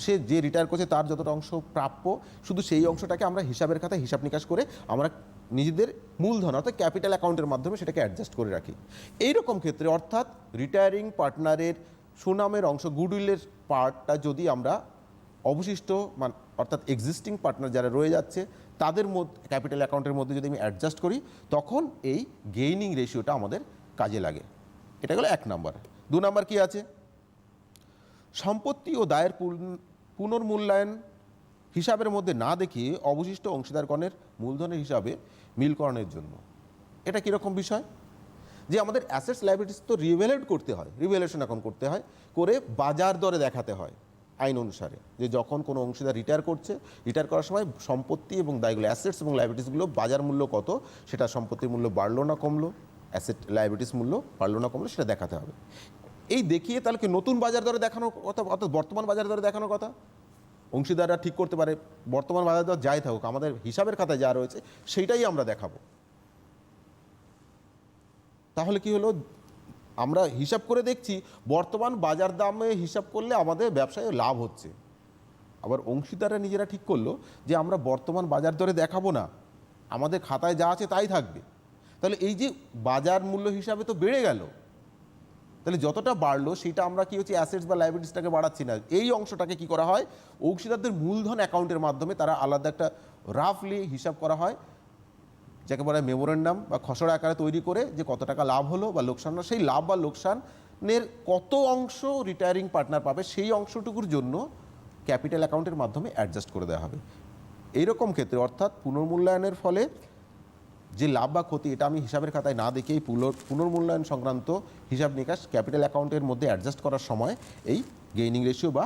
সে যে রিটায়ার করছে তার যতটা অংশ প্রাপ্য, শুধু সেই অংশটাকে আমরা হিসাবের খাতায় হিসাব নিকাশ করে আমরা নিজেদের মূলধন অর্থাৎ ক্যাপিটাল অ্যাকাউন্টের মাধ্যমে সেটাকে অ্যাডজাস্ট করে রাখি। এইরকম ক্ষেত্রে অর্থাৎ রিটায়ারিং পার্টনারের সুনামের অংশ গুডউইলের পার্টটা যদি আমরা অবশিষ্ট অর্থাৎ এক্সিস্টিং পার্টনার যারা রয়ে যাচ্ছে তাদের মধ্যে ক্যাপিটাল অ্যাকাউন্টের মধ্যে যদি আমি অ্যাডজাস্ট করি, তখন এই গেইনিং রেশিওটা আমাদের কাজে লাগে। এটা হলো 1 নাম্বার। 2 নাম্বার কি আছে? সম্পত্তি ও দায়ের পুনর্মূল্যায়ন হিসাবের মধ্যে না দেখিয়ে অবশিষ্ট অংশীদারগণের মূলধনের হিসাবে মিলকরণের জন্য। এটা কীরকম বিষয়? যে আমাদের অ্যাসেটস লায়াবিলিটিস তো রিভ্যালুয়েট করতে হয়, রিভ্যালুয়েশন এখন করতে হয়, করে বাজার দরে দেখাতে হয় আইন অনুসারে, যে যখন কোনো অংশীদার রিটায়ার করছে, রিটায়ার করার সময় সম্পত্তি এবং দায়গুলো অ্যাসেটস এবং লায়াবিলিটিসগুলো বাজার মূল্য কত, সেটা সম্পত্তির মূল্য বাড়লো না কমলো, অ্যাসেট লায়াবিলিটিস মূল্য বাড়লো না কমলো, সেটা দেখাতে হবে। এই দেখিয়ে তাহলে কি নতুন বাজার দরে দেখানোর কথা, অর্থাৎ বর্তমান বাজার দরে দেখানোর কথা? অংশীদাররা ঠিক করতে পারে বর্তমান বাজার দর যাই থাকুক, আমাদের হিসাবের খাতায় যা রয়েছে সেইটাই আমরা দেখাবো। তাহলে কি হলো, আমরা হিসাব করে দেখছি বর্তমান বাজার দামে হিসাব করলে আমাদের ব্যবসায় লাভ হচ্ছে। আবার অংশীদাররা নিজেরা ঠিক করলো যে আমরা বর্তমান বাজার দরে দেখাবো না, আমাদের খাতায় যা আছে তাই থাকবে। তাহলে এই যে বাজার মূল্য হিসাবে তো বেড়ে গেল, তাহলে যতটা বাড়লো সেটা আমরা কি হচ্ছে অ্যাসেটস বা লায়াবিলিটিসটাকে বাড়াচ্ছি না। এই অংশটাকে কি করা হয়, অংশীদারদের মূলধন অ্যাকাউন্টের মাধ্যমে তারা আলাদা একটা রাফলি হিসাব করা হয়, যাকে বলা হয় মেমোরেন্ডাম বা খসড়া আকারে তৈরি করে, যে কত টাকা লাভ হলো বা লোকসান হলো, সেই লাভ বা লোকসানের কত অংশ রিটায়ারিং পার্টনার পাবে সেই অংশটুকুর জন্য ক্যাপিটাল অ্যাকাউন্টের মাধ্যমে অ্যাডজাস্ট করে দেওয়া হবে। এইরকম ক্ষেত্রে অর্থাৎ পুনর্মূল্যায়নের ফলে যে লাভ বা ক্ষতি, এটা আমি হিসাবের খাতায় না দেখেই পুনর্মূল্যায়ন সংক্রান্ত হিসাব নিকাশ ক্যাপিটাল অ্যাকাউন্টের মধ্যে অ্যাডজাস্ট করার সময় এই গেইনিং রেশিও বা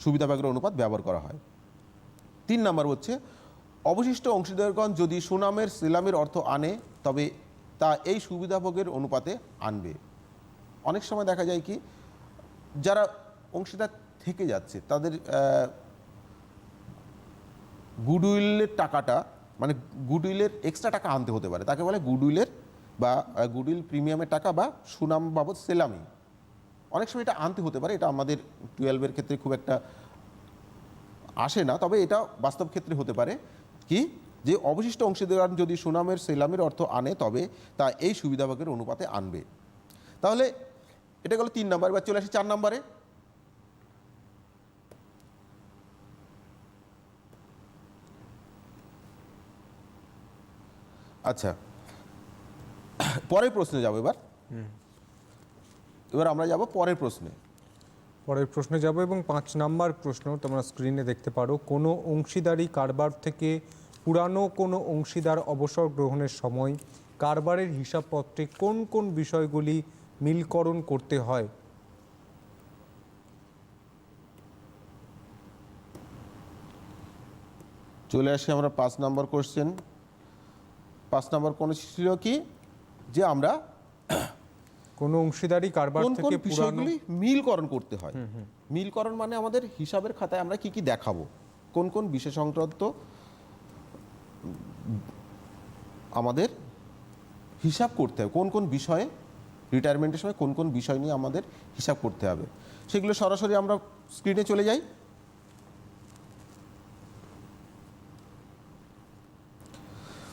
সুবিধাভাগের অনুপাত ব্যবহার করা হয়। 3 নাম্বার হচ্ছে অবশিষ্ট অংশীদারগণ যদি সুনামের সিলামির অর্থ আনে তবে তা এই সুবিধাভোগের অনুপাতে আনবে। অনেক সময় দেখা যায় কি, যারা অংশীদার থেকে যাচ্ছে তাদের গুডউইলের টাকাটা, মানে গুডউইলের এক্সট্রা টাকা আনতে হতে পারে, তাকে বলে গুডউইলের বা গুডউইল প্রিমিয়ামের টাকা বা সুনাম বাবদ সেলামি। অনেক সময় এটা আনতে হতে পারে, এটা আমাদের 12-এর ক্ষেত্রে খুব একটা আসে না, তবে এটা বাস্তব ক্ষেত্রে হতে পারে কি, যে অবশিষ্ট অংশীদার যদি সুনামের সেলামির অর্থ আনে তবে তা এই সুবিধাভোগের অনুপাতে আনবে। তাহলে এটা গেল 3 নাম্বার। এবার চলে আসি 4 নাম্বারে। আচ্ছা, পরের প্রশ্নে যাব। এবার আমরা যাব পরের প্রশ্নে। পরের প্রশ্নে যাব এবং 5 নাম্বার প্রশ্ন তোমরা স্ক্রিনে দেখতে পারো। কোনো অংশীদারি কারবার থেকে পুরানো কোনো অংশীদার অবসর গ্রহণের সময় কারবারের হিসাবপত্রে কোন কোন বিষয়গুলি মিলকরণ করতে হয়? চলে আসি আমরা 5 নাম্বার কোশ্চেন। 5 নাম্বার কোন ছিল কি, যে আমরা কোনো অংশীদারি কারবার কোন কোন থেকে পুরানো বিষয়গুলি মিলকরণ করতে হয়। মিলকরণ মানে আমাদের হিসাবের খাতায় আমরা কি কি দেখাবো, কোন কোন বিষয় সংক্রান্ত আমাদের হিসাব করতে হবে, কোন কোন বিষয়ে রিটায়ারমেন্টের সময় কোন কোন বিষয় নিয়ে আমাদের হিসাব করতে হবে, সেগুলো সরাসরি আমরা স্ক্রিনে চলে যাই।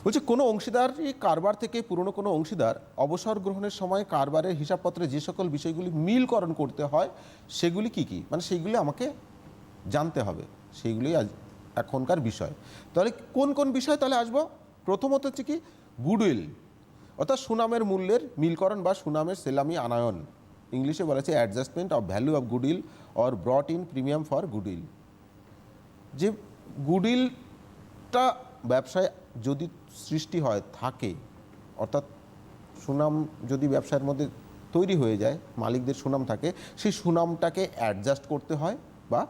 বলছে কোনো অংশীদারি কারবার থেকে পুরনো কোনো অংশীদার অবসর গ্রহণের সময় কারবারের হিসাবপত্রে যে সকল বিষয়গুলি মিলকরণ করতে হয় সেগুলি কি কি, মানে সেইগুলি আমাকে জানতে হবে, সেইগুলি এখনকার বিষয়। তাহলে কোন কোন বিষয় তাহলে আসবো? প্রথমত হচ্ছে কি, গুডউইল অর্থাৎ সুনামের মূল্যের মিলকরণ বা সুনামের সেলামি আনয়ন। ইংলিশে বলা আছে adjustment of value of goodwill or ব্রট in premium for goodwill. যে গুডউইলটা ব্যবসায় যদি সৃষ্টি হয় থাকে, অর্থাৎ সুনাম যদি ব্যবসার মধ্যে তৈরি হয়ে যায়, মালিকদের সুনাম থাকে, সেই সুনামটাকে অ্যাডজাস্ট করতে হয় বা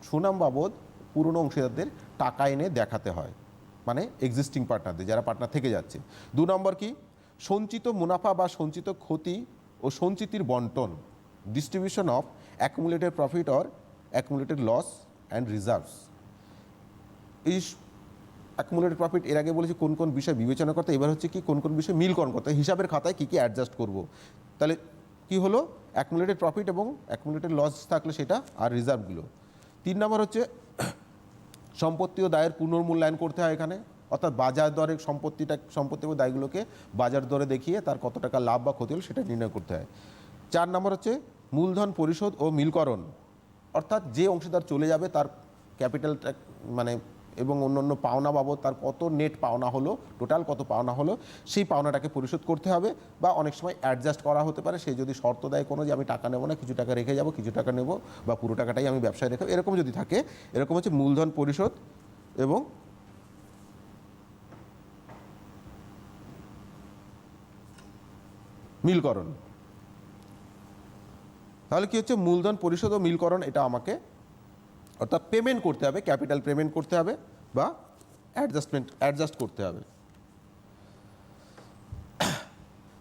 সুনাম বাবদ পুরনো অংশীদারদের টাকা এনে দেখাতে হয়, মানে এক্সিস্টিং পার্টনারদের যারা পার্টনার থেকে যাচ্ছে। 2 নম্বর কি, সঞ্চিত মুনাফা বা সঞ্চিত ক্ষতি ও সঞ্চিতির বন্টন, distribution of accumulated profit or accumulated loss and reserves. এই অ্যাকুমুলেটেড প্রফিট এর আগে বলেছি কোন কোন বিষয় বিবেচনা করতে, এবার হচ্ছে কি কোন কোন বিষয় মিলকরণ করতে, হিসাবের খাতায় কী কী অ্যাডজাস্ট করব। তাহলে কি হলো অ্যাকুমুলেটেড প্রফিট এবং অ্যাকুমুলেটেড লস থাকলে সেটা আর রিজার্ভগুলো। 3 নম্বর হচ্ছে সম্পত্তি ও দায়ের পুনর্মূল্যায়ন করতে হয় এখানে, অর্থাৎ বাজার দরে সম্পত্তি ও দায়গুলোকে বাজার দরে দেখিয়ে তার কত টাকা লাভ বা ক্ষতি হলো সেটা নির্ণয় করতে হয়। 4 নম্বর হচ্ছে মূলধন পরিশোধ ও মিলকরণ, অর্থাৎ যে অংশীদার চলে যাবে তার ক্যাপিটাল মানে এবং অন্যান্য পাওনা বাবদ তার কত নেট পাওনা হলো, টোটাল কত পাওনা হলো, সেই পাওনাটাকে পরিশোধ করতে হবে। বা অনেক সময় অ্যাডজাস্ট করা হতে পারে, সে যদি শর্ত দেয় কোনো যে আমি টাকা নেবো না, কিছু টাকা রেখে যাব, কিছু টাকা নেব বা পুরো টাকাটাই আমি ব্যবসায় রেখে, এরকম যদি থাকে, এরকম হচ্ছে মূলধন পরিশোধ এবং মিলকরণ। তাহলে কি হচ্ছে মূলধন পরিশোধ ও মিলকরণ, এটা আমাকে অর্থাৎ পেমেন্ট করতে হবে, ক্যাপিটাল পেমেন্ট করতে হবে বা অ্যাডজাস্ট করতে হবে।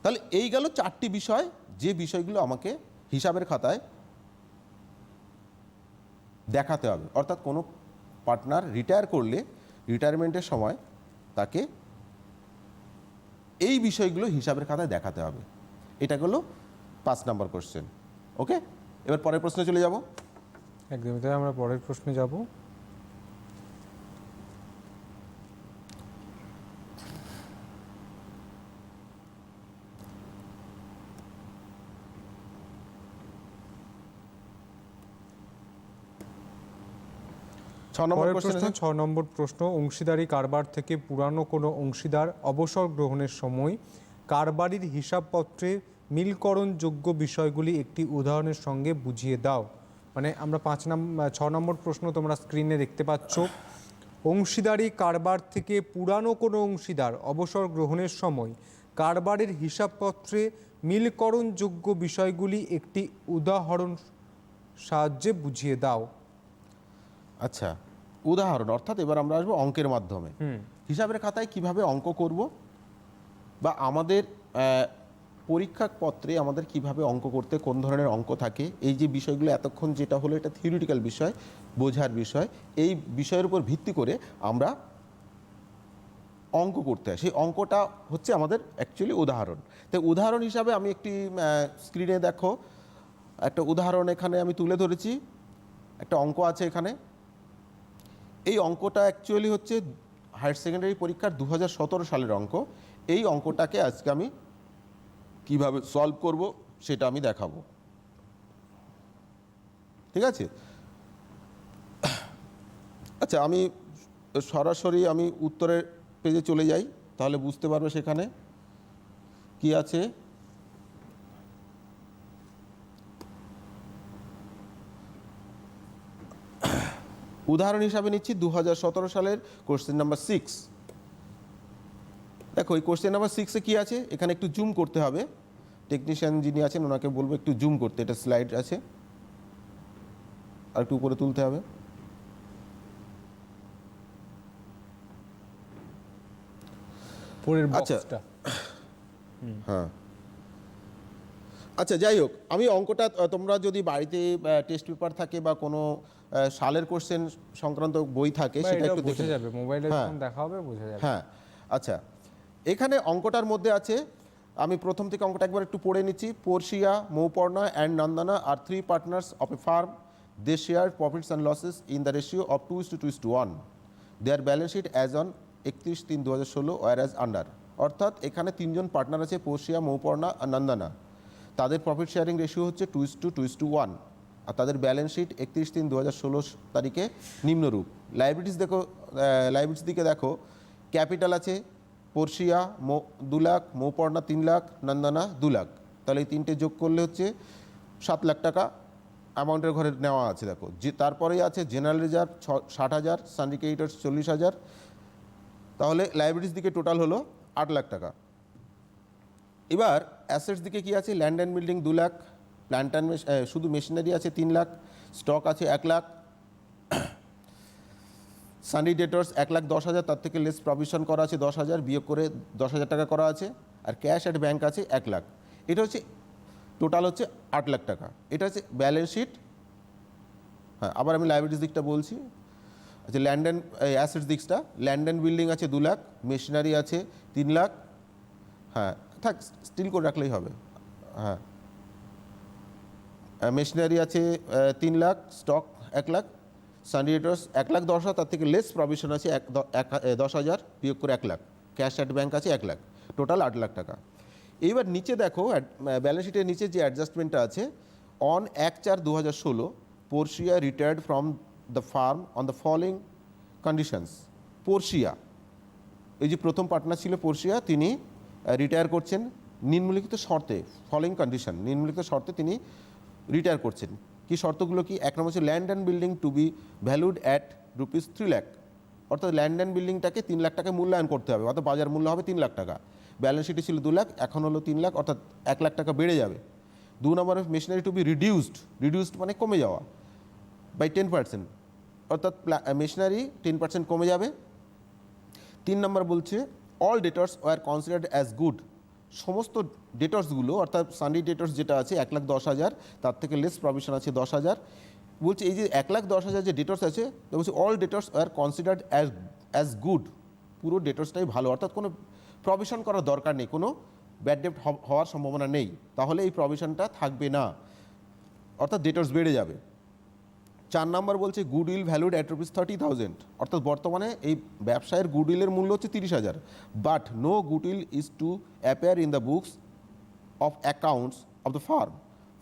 তাহলে এই গেল 4টি বিষয়, যে বিষয়গুলো আমাকে হিসাবের খাতায় দেখাতে হবে। অর্থাৎ কোনো পার্টনার রিটায়ার করলে রিটায়ারমেন্টের সময় তাকে এই বিষয়গুলো হিসাবের খাতায় দেখাতে হবে। এটা হলো 5 নম্বর কোশ্চেন। ওকে, এবার পরের প্রশ্নে চলে যাব। একদমই তাই, আমরা পরের প্রশ্নে যাব। পরের প্রশ্ন 6 নম্বর প্রশ্ন, অংশীদারি কারবার থেকে পুরানো কোনো অংশীদার অবসর গ্রহণের সময় কারবারির হিসাবপত্রে মিলকরণযোগ্য বিষয়গুলি একটি উদাহরণের সঙ্গে বুঝিয়ে দাও। মানে আমরা 6 নম্বর প্রশ্ন তোমরা স্ক্রিনে দেখতে পাচ্ছ। অংশীদারি কারবার থেকে পুরানো কোনো অংশীদার অবসর গ্রহণের সময় কারবারের হিসাবপত্রে মিলকরণযোগ্য বিষয়গুলি একটি উদাহরণ সাহায্যে বুঝিয়ে দাও। আচ্ছা, উদাহরণ অর্থাৎ এবার আমরা আসবো অঙ্কের মাধ্যমে। হিসাবের খাতায় কিভাবে অঙ্ক করব বা আমাদের পরীক্ষা পত্রে আমাদের কিভাবে অঙ্ক করতে, কোন ধরনের অঙ্ক থাকে, এই যে বিষয়গুলো এতক্ষণ যেটা হলো এটা থিওরিটিক্যাল বিষয়, বোঝার বিষয়, এই বিষয়ের উপর ভিত্তি করে আমরা অঙ্ক করতে হয়। সেই অঙ্কটা হচ্ছে আমাদের অ্যাকচুয়ালি উদাহরণ। তো উদাহরণ হিসাবে আমি একটি স্ক্রিনে দেখো একটা উদাহরণ এখানে আমি তুলে ধরেছি, একটা অঙ্ক আছে এখানে। এই অঙ্কটা অ্যাকচুয়ালি হচ্ছে হায়ার সেকেন্ডারি পরীক্ষার 2017 সালের অঙ্ক। এই অঙ্কটাকে আজকে আমি কিভাবে সলভ করব সেটা আমি দেখাবো, ঠিক আছে? আচ্ছা, আমি সরাসরি আমি উত্তরের পেজে চলে যাই, তাহলে বুঝতে পারবে সেখানে কি আছে। উদাহরণ হিসাবে নিচ্ছি 2017 সালের কোশ্চেন নাম্বার 6। দেখো এই কোশ্চেন নাম্বার 6-এ কী আছে, এখানে একটু জুম করতে হবে। টেকনিশিয়ান যিনি আছেন ওনাকে বলবো একটু জুম করতে, এটা স্লাইড আছে, আর একটু উপরে তুলতে হবে। আচ্ছা, হ্যাঁ, আচ্ছা যাই হোক, আমি অঙ্কটা তোমরা যদি বাড়িতে টেস্ট পেপার থাকে বা কোনো সালের কোশ্চেন সংক্রান্ত বই থাকে সেটা একটু দেখে যাবে, মোবাইলে যখন দেখা হবে বোঝা যাবে। হ্যাঁ, আচ্ছা, এখানে অঙ্কটার মধ্যে আছে, আমি প্রথম থেকে অঙ্কটা একবার একটু পড়ে নিচ্ছি। পোর্শিয়া, মৌপর্ণা অ্যান্ড নন্দনা আর 3 partners of a firm. They share profits and losses in the ratio of 2:2:1। Their balance sheet as on 31/3/2016 were as under. অর্থাৎ এখানে 3জন পার্টনার আছে, পোর্শিয়া, মৌপর্ণা আর নন্দনা। তাদের প্রফিট শেয়ারিং রেশিও হচ্ছে 2:2:1 আর তাদের ব্যালেন্স শিট 31/3/2016 তারিখে নিম্নরূপ। লাইবিলিটিস দিকে দেখো, ক্যাপিটাল আছে পোর্শিয়া 2 লাখ, মৌপর্ণা 3 লাখ, নন্দনা 2 লাখ। তাহলে এই তিনটে যোগ করলে হচ্ছে 7 লাখ টাকা অ্যামাউন্টের ঘরে নেওয়া আছে। দেখো যে তারপরেই আছে জেনারেল রিজার্ভ 60,000, সান্ডিকেটর্স 40,000। তাহলে লাইবিলিটিস দিকে টোটাল হলো 8 লাখ টাকা। এবার অ্যাসেটস দিকে কি আছে, land and building 2 lakh, plant and শুধু মেশিনারি আছে 3 লাখ, স্টক আছে 1 লাখ, সানি ডেটর্স 1,10,000, তার থেকে লেস প্রভিশন করা আছে 10,000, বিয়োগ করে 10,000 টাকা করা আছে, আর ক্যাশ অ্যাট ব্যাঙ্ক আছে 1 লাখ। এটা হচ্ছে টোটাল হচ্ছে 8 লাখ টাকা। এটা হচ্ছে ব্যালেন্স শিট। হ্যাঁ, আবার আমি লাইবিলিটিস দিকটা বলছি। আচ্ছা, ল্যান্ড অ্যান্ড অ্যাসেটস দিকটা, ল্যান্ড অ্যান্ড বিল্ডিং আছে 2 লাখ, মেশিনারি আছে 3 লাখ। হ্যাঁ থাক, স্টিল করে রাখলেই হবে। হ্যাঁ, মেশিনারি আছে 3 লাখ, স্টক 1 লাখ, সানডি ডেটর্স 1,10,000, তার থেকে লেস প্রভিশন আছে 10,000 বিয়োগ করে 1 লাখ, ক্যাশ অ্যাট ব্যাঙ্ক আছে 1 লাখ, টোটাল 8 লাখ টাকা। এইবার নিচে দেখো ব্যালেন্স শিটের নিচে যে অ্যাডজাস্টমেন্টটা আছে, on 1/4/2016 Portia retired from the farm on the following conditions. Portia, এই যে প্রথম পার্টনার ছিল পোর্শিয়া, তিনি রিটায়ার করছেন নিম্নলিখিত শর্তে, ফলোইং কন্ডিশন, নিম্নলিখিত শর্তে তিনি রিটায়ার করছেন। কি শর্তগুলো কি? 1 নম্বর হচ্ছে land and building to be valued at ₹3 lakh, অর্থাৎ ল্যান্ড অ্যান্ড বিল্ডিংটাকে 3 লাখ টাকায় মূল্যায়ন করতে হবে, অর্থাৎ বাজার মূল্য হবে 3 লাখ টাকা। ব্যালেন্স শিটে ছিল 2 লাখ, এখন হলো 3 লাখ, অর্থাৎ 1 লাখ টাকা বেড়ে যাবে। 2 নম্বর মেশিনারি টু বি রিডিউসড মানে কমে যাওয়া বাই 10%, অর্থাৎ মেশিনারি 10% কমে যাবে। 3 নম্বর বলছে all debtors were considered as good, সমস্ত ডেটর্সগুলো, অর্থাৎ সানডি ডেটর্স যেটা আছে 1,10,000, তার থেকে লেস প্রভিশন আছে 10,000। বলছে এই যে 1,10,000 যে ডেটর্স আছে, বলছে all debtors were considered as good, পুরো ডেটর্সটাই ভালো, অর্থাৎ কোনো প্রভিশন করার দরকার নেই, কোনো ব্যাড ডেট হওয়ার সম্ভাবনা নেই, তাহলে এই প্রভিশনটা থাকবে না, অর্থাৎ ডেটর্স বেড়ে যাবে। 4 নম্বর বলছে গুডউইল ভ্যালুড অ্যাট ₹30,000, অর্থাৎ বর্তমানে এই ব্যবসায়ের গুডউইলের মূল্য হচ্ছে 30,000, but no goodwill is to appear in the books of accounts of the firm.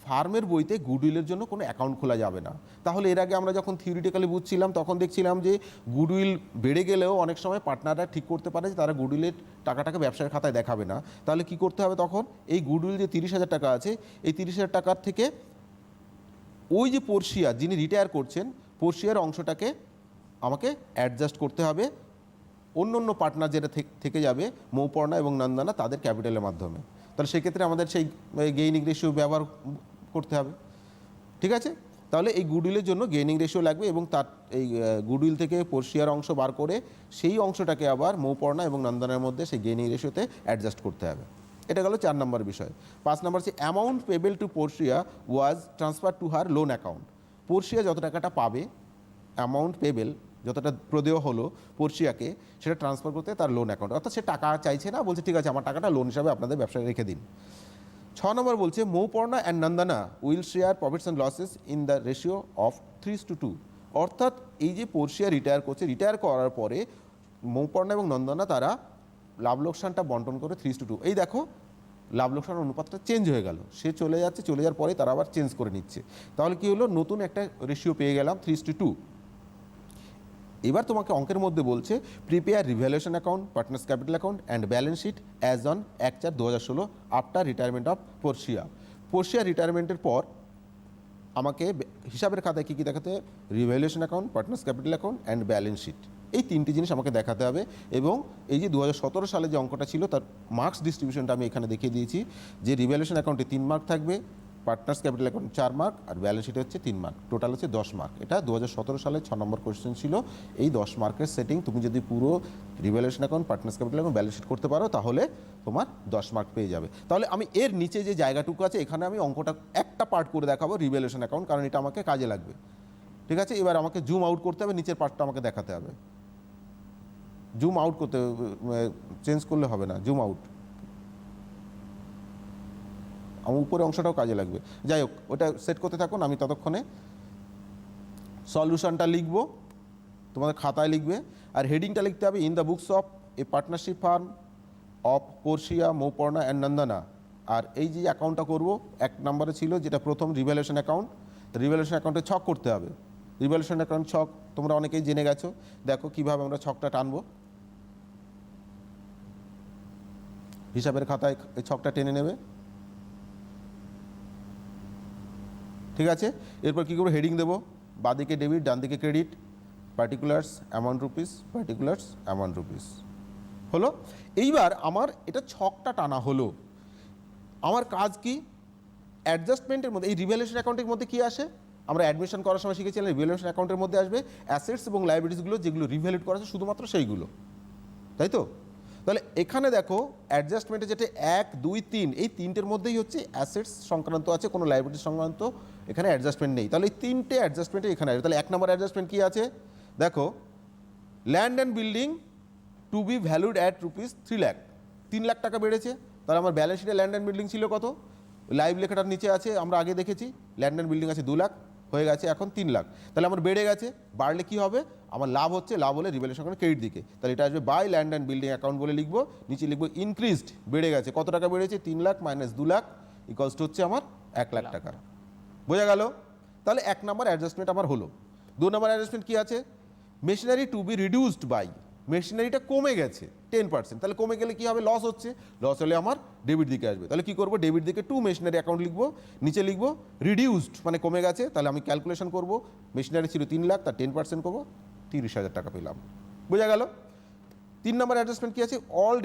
ফার্মের বইতে গুডউইলের জন্য কোনো অ্যাকাউন্ট খোলা যাবে না। তাহলে এর আগে আমরা যখন থিওরিটিক্যালি বুঝছিলাম তখন দেখছিলাম যে গুডউইল বেড়ে গেলেও অনেক সময় পার্টনাররা ঠিক করতে পারে যে তারা গুডউইলের টাকাটাকে ব্যবসার খাতায় দেখাবে না। তাহলে কি করতে হবে তখন? এই গুডউইল যে 30,000 টাকা আছে, এই 30,000 টাকার থেকে ওই যে পোর্শিয়া যিনি রিটায়ার করছেন, পোর্শিয়ার অংশটাকে আমাকে অ্যাডজাস্ট করতে হবে অন্য অন্য পার্টনার যেটা থেকে যাবে, মৌপর্ণা এবং নন্দনা, তাদের ক্যাপিটালের মাধ্যমে। তাহলে সেক্ষেত্রে আমাদের সেই গেইনিং রেশিও ব্যবহার করতে হবে, ঠিক আছে? তাহলে এই গুডউইলের জন্য গেইনিং রেশিও লাগবে, এবং তার এই গুডউইল থেকে পোর্শিয়ার অংশ বার করে সেই অংশটাকে আবার মৌপর্ণা এবং নন্দনের মধ্যে সেই গেইনিং রেশিওতে অ্যাডজাস্ট করতে হবে। এটা গেল 4 নম্বর বিষয়। 5 নম্বর হচ্ছে amount payable to Portia was transfer to her loan account. Portia যত টাকাটা পাবে, অ্যামাউন্ট পেবেল যতটা প্রদেয় হলো পোর্শিয়াকে, সেটা ট্রান্সফার করতে তার লোন অ্যাকাউন্ট, অর্থাৎ সে টাকা চাইছে না, বলছে ঠিক আছে আমার টাকাটা লোন হিসাবে আপনাদের ব্যবসায় রেখে দিন। 6 নম্বর বলছে Mouparna and Nandana will share profits and losses in the ratio of 3:2, অর্থাৎ এই যে পোর্শিয়া রিটায়ার করছে, রিটায়ার করার পরে মৌপর্ণা এবং নন্দনা তারা লাভ লোকসানটা বন্টন করে 3:2। এই দেখো লাভ লোকসান অনুপাতটা চেঞ্জ হয়ে গেল, সে চলে যাচ্ছে, চলে যাওয়ার পরে তারা আবার চেঞ্জ করে নিচ্ছে। তাহলে কি হলো? নতুন একটা রেশিও পেয়ে গেলাম 3:2। এবার তোমাকে অঙ্কের মধ্যে বলছে prepare revaluation account, partners capital account and balance sheet as on 1/4/2016 after retirement of Portia. Portia রিটায়ারমেন্টের পর আমাকে হিসাবের খাতায় কী কী দেখাতে হবে? Revaluation account, partners capital account and balance sheet, এই 3টি জিনিস আমাকে দেখাতে হবে। এবং এই যে 2017 সালে যে অঙ্কটা ছিল তার মার্কস ডিস্ট্রিবিউশনটা আমি এখানে দেখিয়ে দিয়েছি, যে রিভ্যালুয়েশন অ্যাকাউন্টে 3 মার্ক থাকবে, পার্টনার্স ক্যাপিটাল অ্যাকাউন্ট 4 মার্ক, আর ব্যালেন্স শিটে হচ্ছে 3 মার্ক, টোটাল হচ্ছে 10 মার্ক। এটা 2017 সালে 6 নম্বর কোয়েশ্চেন ছিল। এই 10 মার্কের সেটিং তুমি যদি পুরো revaluation account, partners capital account, balance sheet করতে পারো, তাহলে তোমার 10 মার্ক পেয়ে যাবে। তাহলে আমি এর নিচে যে জায়গাটুকু আছে এখানে আমি অঙ্কটা একটা পার্ট করে দেখাবো রিভ্যালুয়েশন অ্যাকাউন্ট, কারণ এটা আমাকে কাজে লাগবে, ঠিক আছে? এবার আমাকে জুম আউট করতে হবে, নিচের পার্টটা আমাকে দেখাতে হবে। জুম আউট করতে চেঞ্জ করলে হবে না, জুম আউট, আমার উপরে অংশটাও কাজে লাগবে। যাই হোক, ওটা সেট করতে থাকুন, আমি ততক্ষণে সলিউশনটা লিখবো, তোমাদের খাতায় লিখবে। আর হেডিংটা লিখতে হবে in the books of a partnership firm of Portia, Mouparna and Nandana. আর এই যে অ্যাকাউন্টটা করব, 1 নম্বরে ছিল যেটা প্রথম রিভ্যালুয়েশন অ্যাকাউন্ট, তো রিভ্যালুয়েশন অ্যাকাউন্টে ছক করতে হবে। রিভ্যালুয়েশন অ্যাকাউন্ট ছক তোমরা অনেকেই জেনে গেছো, দেখো কীভাবে আমরা ছকটা টানবো। হিসাবের খাতায় এই ছকটা টেনে নেবে, ঠিক আছে? এরপর কী করবো? হেডিং দেবো, বাঁদিকে ডেবিট, ডান দিকে credit, particulars amount rupees, particulars amount rupees, হলো। এইবার আমার এটা ছকটা টানা হলো, আমার কাজ কি? অ্যাডজাস্টমেন্টের মধ্যে এই রিভ্যালুয়েশন অ্যাকাউন্টের মধ্যে কী আসে? আমরা অ্যাডমিশন করার সময় শিখেছিলাম রিভ্যালুয়েশন অ্যাকাউন্টের মধ্যে আসবে অ্যাসেটস এবং লাইবিলিটিসগুলো, যেগুলো রিভ্যালুয়েট করা আছে শুধুমাত্র সেইগুলো, তাই তো? তাহলে এখানে দেখো অ্যাডজাস্টমেন্টে যেটা 1, 2, 3, এই 3টের মধ্যেই হচ্ছে অ্যাসেটস সংক্রান্ত আছে, কোনো লাইবিলিটি সংক্রান্ত এখানে অ্যাডজাস্টমেন্ট নেই। তাহলে এই 3টে অ্যাডজাস্টমেন্টে এখানে আসবে। তাহলে 1 নম্বর অ্যাডজাস্টমেন্ট কী আছে? দেখো, land and building to be valued at ₹3 lakh, 3 lakh টাকা বেড়েছে। তাহলে আমার ব্যালেন্স শিটে ল্যান্ড অ্যান্ড বিল্ডিং ছিল কত? লাইভ লেখাটার নিচে আছে, আমরা আগে দেখেছি ল্যান্ড অ্যান্ড বিল্ডিং আছে 2 লাখ, হয়ে গেছে এখন 3 লাখ। তাহলে আমার বেড়ে গেছে, বাড়লে কি হবে, আমার লাভ হচ্ছে, লাভ হলে রিভ্যালুয়েশন করে ক্রেডিট দিকে, তাহলে এটা আসবে by land and building account বলে লিখবো, নিচে লিখবো ইনক্রিজড, বেড়ে গেছে, কত টাকা বেড়েছে, 3 lakh minus 2 lakh equals to হচ্ছে আমার 1 লাখ টাকা। বোঝা গেল? তাহলে 1 নম্বর অ্যাডজাস্টমেন্ট আমার হলো। 2 নম্বর অ্যাডজাস্টমেন্ট কি আছে, machinery to be reduced by, মেশিনারিটা কমে গেছে 10%, তাহলে কমে গেলে কি হবে, লস হচ্ছে, লস হলে আমার ডেবিট দিকে আসবে, তাহলে কি করব, ডেবিট দিকে টু মেশিনারি অ্যাকাউন্ট লিখবো, নিচে লিখবো রিডিউসড মানে কমে গেছে, তাহলে আমি ক্যালকুলেশন করব, মেশিনারি ছিল 3 লাখ, তার 10% করবো, 30,000 টাকা পেলাম। বোঝা গেল? 3 নম্বর অ্যাডজাস্টমেন্ট কি আছে, অল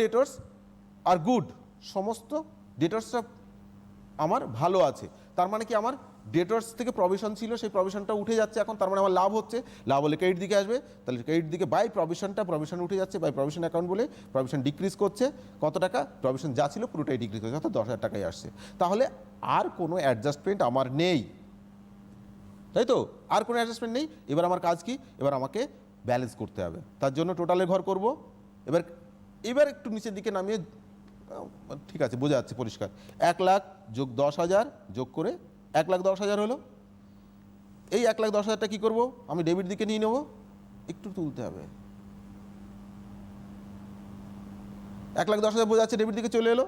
ডেটর্স আর গুড, সমস্ত ডেটর্সটা আমার ভালো আছে, তার মানে কি আমার ডেটর্স থেকে প্রভিশন ছিল, সেই প্রভিশনটা উঠে যাচ্ছে এখন, তার মানে আমার লাভ হচ্ছে, লাভ হলে ক্রেডিট দিকে আসবে, তাহলে ক্রেডিট দিকে বাই প্রভিশন উঠে যাচ্ছে, বাই প্রভিশন অ্যাকাউন্ট বলে প্রভিশন ডিক্রিজ করছে, কত টাকা, প্রভিশন যা ছিল পুরোটাই ডিক্রিজ করছে, অর্থাৎ 10,000 টাকাই আসছে। তাহলে আর কোনো অ্যাডজাস্টমেন্ট আমার নেই, তাই তো, আর কোনো অ্যাডজাস্টমেন্ট নেই। এবার আমার কাজ কি, এবার আমাকে ব্যালেন্স করতে হবে, তার জন্য টোটালের ঘর করব। এবার একটু নিচের দিকে নামিয়ে, ঠিক আছে বোঝা যাচ্ছে পরিষ্কার, 1 লাখ যোগ 10,000 যোগ করে 1,10,000 হলো। এই 1,10,000টা কী করবো, আমি ডেবিট দিকে নিয়ে নেবো, একটু তুলতে হবে, 1,10,000 বোঝা যাচ্ছে ডেবিট দিকে চলে এলো,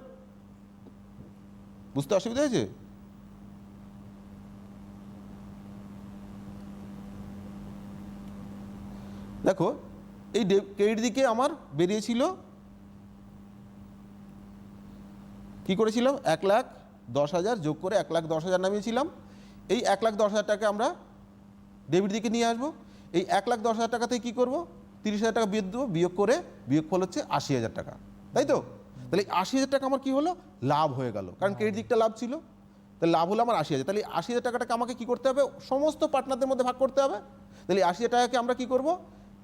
বুঝতে অসুবিধা হয়েছে? দেখো এই ক্রেডিট দিকে আমার বেরিয়েছিল, কি করেছিলাম, 1,10,000 যোগ করে 1,10,000 নামিয়েছিলাম, এই 1,10,000 টাকা আমরা ডেবিট দিকে নিয়ে আসবো, এই 1,10,000 টাকা থেকে কী করবো, 30,000 টাকা বিয়োগ দেবো, বিয়োগফল হচ্ছে 80,000 টাকা, তাই তো। তাহলে 80,000 টাকা আমার কী হলো, লাভ হয়ে গেল, কারণ ক্রেডিট দিকটা লাভ ছিল, তাহলে লাভ হলো আমার 80,000। তাহলে 80,000 টাকাটাকে আমাকে কী করতে হবে, সমস্ত পার্টনারদের মধ্যে ভাগ করতে হবে। তাহলে 80,000 টাকাকে আমরা কী করবো,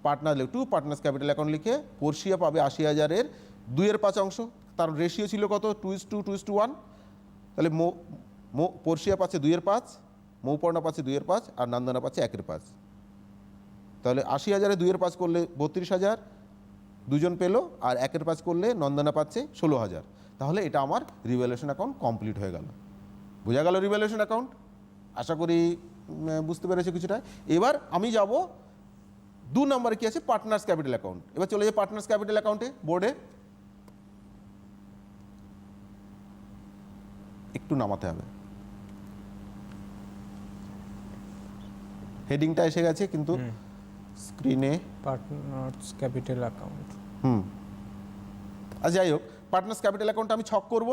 পার্টনার্স ক্যাপিটাল অ্যাকাউন্ট লিখে পড়শিয়া পাবে 80,000-এর 2/5 অংশ, তার রেশিও ছিল কত, 2:1, তাহলে পড়শিয়া পাচ্ছে 2/5, মৌপর্ণা পাচ্ছে 2/5 আর নন্দনা পাচ্ছে 1/5। তাহলে 80,000-এ 2/5 করলে 32,000 দুজন পেলো, আর 1/5 করলে নন্দনা পাচ্ছে 16,000। তাহলে এটা আমার রিভ্যালুয়েশন অ্যাকাউন্ট কমপ্লিট হয়ে গেল। বোঝা গেল রিভ্যালুয়েশন অ্যাকাউন্ট? আশা করি বুঝতে পেরেছো কিছুটা। এবার আমি যাব 2 নম্বরে কি আছে, পার্টনার্স ক্যাপিটাল অ্যাকাউন্ট। এবার চলে যাই পার্টনার্স ক্যাপিটাল অ্যাকাউন্টে, বোর্ডে একটু নামাতে হবে, হেডিংটা এসে গেছে কিন্তু স্ক্রিনে, পার্টনার্স ক্যাপিটাল অ্যাকাউন্ট, আচ্ছা যাই হোক, পার্টনার্স ক্যাপিটাল অ্যাকাউন্ট আমি ছক করব,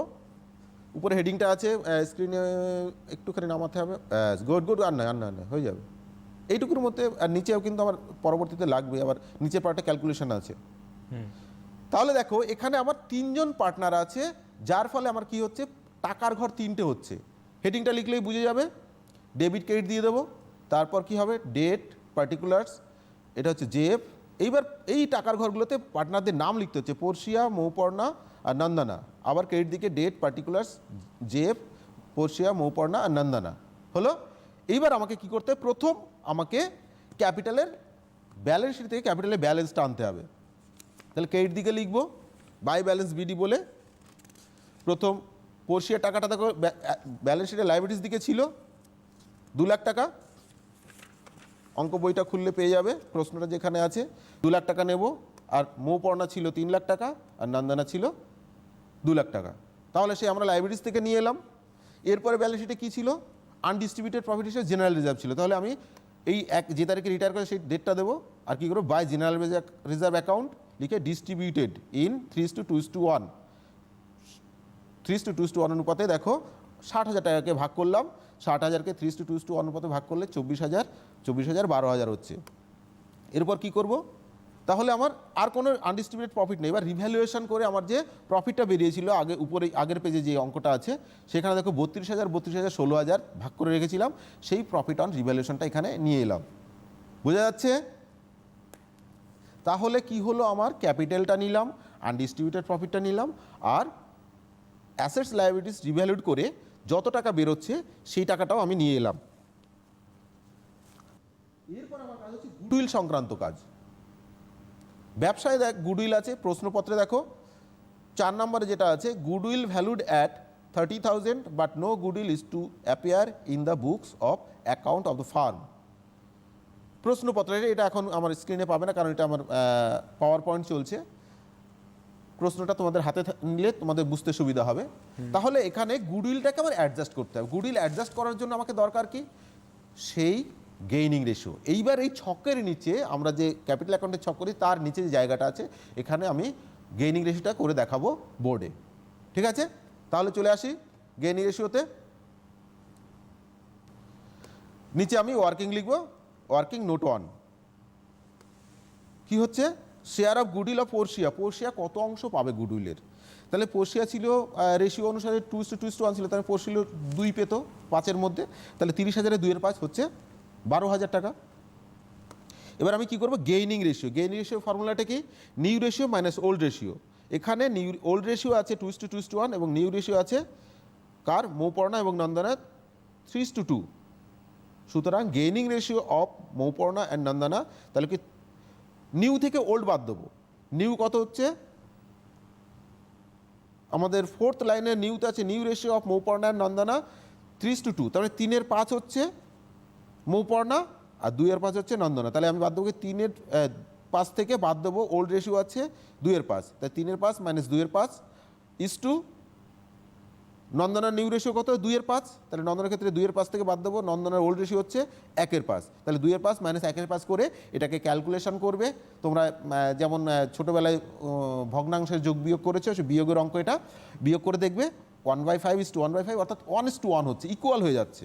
উপরে হেডিংটা আছে, স্ক্রিনে একটুখানি নামাতে হবে, গুড, আর নয় হয়ে যাবে এইটুকুর মধ্যে, আর নিচেও কিন্তু আমার পরবর্তীতে লাগবে, আবার নিচের পার্টে ক্যালকুলেশন আছে। তাহলে দেখো এখানে আমার 3 জন পার্টনার আছে, যার ফলে আমার কি হচ্ছে, টাকার ঘর 3টে হচ্ছে। হেডিংটা লিখলেই বুঝে যাবে, ডেবিট ক্রেডিট দিয়ে দেবো, তারপর কি হবে, ডেট পার্টিকুলার্স, এটা হচ্ছে জেএফ। এইবার এই টাকার ঘরগুলোতে পার্টনারদের নাম লিখতে হচ্ছে, পড়শিয়া, মৌপর্ণা আর নন্দনা, আবার ক্রেডিট দিকে ডেট পার্টিকুলার্স, জেএফ, পড়শিয়া, মৌপর্ণা আর নন্দনা হলো। এইবার আমাকে কি করতে হবে, প্রথম আমাকে ক্যাপিটালের ব্যালেন্স শিট থেকে ক্যাপিটালের ব্যালেন্সটা আনতে হবে। তাহলে ক্রেডিট দিকে লিখবো বাই ব্যালেন্স বিডি বলে, প্রথম পড়শিয়া টাকাটা দেখো ব্যালেন্স শিটে লাইবিলিটিস দিকে ছিল 2 লাখ টাকা, অঙ্ক বইটা খুললে পেয়ে যাবে, প্রশ্নটা যেখানে আছে 2 লাখ টাকা নেব, আর মৌপর্ণা ছিল 3 লাখ টাকা আর নন্দনা ছিল 2 লাখ টাকা। তাহলে সে আমরা লাইবিলিটিস থেকে নিয়ে এলাম। এরপরে ব্যালেন্স শিটে কী ছিল, আনডিস্ট্রিবিউটেড প্রফিট হিসেবে জেনারেল রিজার্ভ ছিল, তাহলে আমি এই যে তারিখে রিটায়ার করে সেই ডেটটা দেবো, আর কী করবো, বাই জেনারেল রিজার্ভ অ্যাকাউন্ট লিখে ডিস্ট্রিবিউটেড ইন 3:2:1, 3:2:1 অনুপাতে দেখো 60,000 টাকাকে ভাগ করলাম, 60,000কে 3:2:1 অনুপাতে ভাগ করলে 24,000, 12,000 হচ্ছে। এরপর কি করব, তাহলে আমার আর কোনো আনডিস্ট্রিবিউটেড প্রফিট নেই। এবার রিভ্যালুয়েশন করে আমার যে প্রফিটটা বেরিয়েছিল আগে, উপরে আগের পেজে যে অঙ্কটা আছে সেখানে দেখো 32,000, 16,000 ভাগ করে রেখেছিলাম, সেই প্রফিট অন রিভ্যালুয়েশনটা এখানে নিয়ে এলাম। বোঝা যাচ্ছে? তাহলে কি হলো, আমার ক্যাপিটালটা নিলাম, আনডিস্ট্রিবিউটেড প্রফিটটা নিলাম, আর অ্যাসেটস লায়াবিলিটিস রিভ্যালুড করে যত টাকা বেরোচ্ছে সেই টাকাটাও আমি নিয়ে এলাম। এরপর আমার কাজ হচ্ছে গুডউইল সংক্রান্ত কাজ। ব্যবসায় দেখ গুডউইল আছে, প্রশ্নপত্রে দেখো 4 নম্বরে যেটা আছে, goodwill valued at 30,000 but no goodwill is to appear in the books of account of the firm. প্রশ্নপত্রের এটা এখন আমার স্ক্রিনে পাবে না, কারণ এটা আমার পাওয়ার পয়েন্ট চলছে। প্রশ্নটা তোমাদের হাতে নিলে তোমাদের বুঝতে সুবিধা হবে। তাহলে এখানে গুডউইলটাকে আমার অ্যাডজাস্ট করতে হবে। গুডউইল অ্যাডজাস্ট করার জন্য আমাকে দরকার কি, সেই গেইনিং রেশিও। এইবার এই ছকের নিচে আমরা যে ক্যাপিটাল অ্যাকাউন্টের ছক করি তার নিচে যে জায়গাটা আছে, এখানে আমি গেইনিং রেশিওটা করে দেখাবো বোর্ডে। ঠিক আছে, তাহলে চলে আসি গেইনিং রেশিওতে। নিচে আমি ওয়ার্কিং লিখব, ওয়ার্কিং নোট 1 কি হচ্ছে, share of goodwill of Portia. Portia কত অংশ পাবে গুডউইলের, তাহলে পোর্শিয়া ছিল রেশিও অনুসারে 2:1 ছিল, তাহলে পোর্শিয়া 2 পেতো 5-এর মধ্যে, তাহলে 30,000-এ 2-এর 5 হচ্ছে 12,000 টাকা। এবার আমি কি করব, গেইনিং রেশিও। গেইনিং রেশিও ফর্মুলাটা কি, new ratio minus old ratio. এখানে ওল্ড রেশিও আছে 2:1 এবং নিউ রেশিও আছে কার, মৌপর্ণা এবং নন্দনা 3:2। সুতরাং gaining ratio of Mouparna and Nandana, তাহলে কি নিউ থেকে ওল্ড বাদ দেবো। নিউ কত হচ্ছে, আমাদের 4th লাইনের নিউতে আছে new ratio of Mouparna and Nandana 3:2, তাহলে 3-এর 5 হচ্ছে মৌপর্ণা আর 2-এর 5 হচ্ছে নন্দনা। তাহলে আমি বাদ দেবো 3-এর 5 থেকে বাদ দেবো ওল্ড রেশিও আছে 2-এর 5, তাই 3-এর 5 minus 2-এর 5 is to নন্দনার new ratio কত, 2-এর 5, তাহলে নন্দনার ক্ষেত্রে 2-এর 5 থেকে বাদ দেবো, নন্দনার ওল্ড রেশিও হচ্ছে 1-এর 5, তাহলে 2-এর 5 মাইনাস 1-এর 5 করে এটাকে ক্যালকুলেশন করবে। তোমরা যেমন ছোটোবেলায় ভগ্নাংশের যোগ বিয়োগ করেছো, সে বিয়োগের অঙ্ক এটা বিয়োগ করে দেখবে 1/5 ইস টু 1/5, অর্থাৎ 1:1 হচ্ছে, ইকুয়াল হয়ে যাচ্ছে।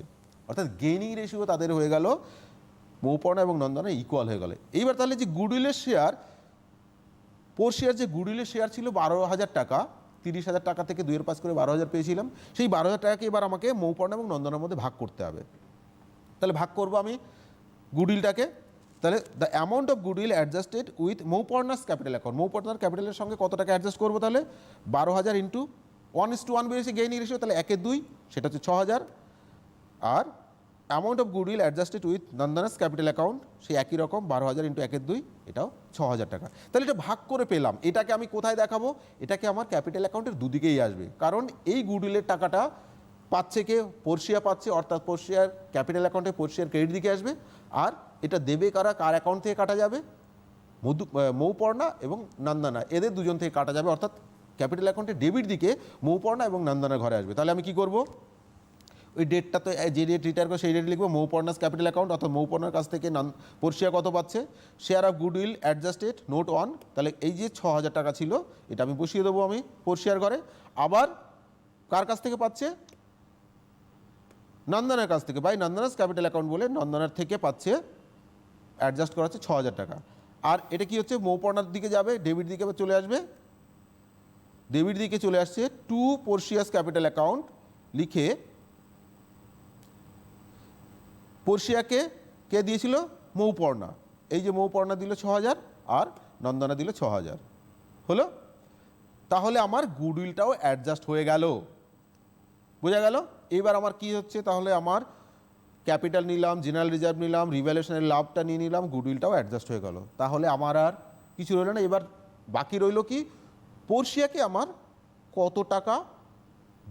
অর্থাৎ গেইনিং রেশিও তাদের হয়ে গেল মৌপর্ণা এবং নন্দনা ইকুয়াল হয়ে গেল। এইবার তাহলে যে গুডউইলের শেয়ার, পোর্শিয়ার যে গুডউইলের শেয়ার ছিল 12,000 টাকা, 30,000 টাকা থেকে 2-এর 5 করে 12,000 পেয়েছিলাম, সেই 12,000 টাকাকে এবার আমাকে মৌপর্ণা এবং নন্দনার মধ্যে ভাগ করতে হবে। তাহলে ভাগ করব আমি গুডউইলটাকে, তাহলে the amount of goodwill adjusted with Mouparna's capital account. মৌপর্ণার ক্যাপিটালের সঙ্গে কত টাকা অ্যাডজাস্ট করবো, তাহলে 12,000 ইন্টু 1:1 বেরিয়েছে গেইনিং রেশিও, তাহলে 1/2 সেটা হচ্ছে 6,000। আর amount of goodwill adjusted with Nandana's capital account, সেই একই রকম 12,000 ইন্টু 1/2, এটাও 6,000 টাকা। তাহলে এটা ভাগ করে পেলাম। এটাকে আমি কোথায় দেখাবো, এটাকে আমার ক্যাপিটাল অ্যাকাউন্টের দুদিকেই আসবে, কারণ এই গুডউইলের টাকাটা পাচ্ছে কে, পোর্শিয়া পাচ্ছে, অর্থাৎ পোর্শিয়ার ক্যাপিটাল অ্যাকাউন্টে পোর্শিয়ার ক্রেডিট দিকে আসবে। আর এটা দেবে কারা, কার অ্যাকাউন্ট থেকে কাটা যাবে, মৌপর্ণা এবং নন্দনা, এদের দুজন থেকে কাটা যাবে, অর্থাৎ ক্যাপিটাল অ্যাকাউন্টে ডেবিট দিকে মৌপর্ণা এবং নন্দনা ঘরে আসবে। তাহলে আমি কি করব, ওই ডেটটা তো যে ডেট রিটায়ার করে সেই ডেট লিখবো, মৌপর্ণাস ক্যাপিটাল অ্যাকাউন্ট, অর্থাৎ মৌপর্ণার কাছ থেকে পোর্শিয়া কত পাচ্ছে, share of goodwill adjusted note 1, তাহলে এই যে 6,000 টাকা ছিল এটা আমি বসিয়ে দেবো আমি পোর্শিয়ার ঘরে। আবার কার কাছ থেকে পাচ্ছে, নন্দনার কাছ থেকে, বাই নন্দনাস ক্যাপিটাল অ্যাকাউন্ট বলে নন্দনার থেকে পাচ্ছে, অ্যাডজাস্ট করা হচ্ছে 6,000 টাকা। আর এটা কি হচ্ছে, মৌপর্ণার দিকে যাবে, ডেবিট দিকে চলে আসবে, ডেবিট দিকে চলে আসছে টু পোর্শিয়াস ক্যাপিটাল অ্যাকাউন্ট লিখে, পোর্শিয়াকে কে দিয়েছিল, মৌপর্ণা, এই যে মৌপর্ণা দিল 6,000 আর নন্দনা দিল 6,000, হলো। তাহলে আমার গুডউইলটাও অ্যাডজাস্ট হয়ে গেল, বোঝা গেল। এবার আমার কি হচ্ছে, তাহলে আমার ক্যাপিটাল নিলাম, জেনারেল রিজার্ভ নিলাম, রিভ্যালুয়েশনের লাভটা নিয়ে নিলাম, গুডউইলটাও অ্যাডজাস্ট হয়ে গেল। তাহলে আমার আর কিছু রইল না। এবার বাকি রইল কি, পোর্শিয়াকে আমার কত টাকা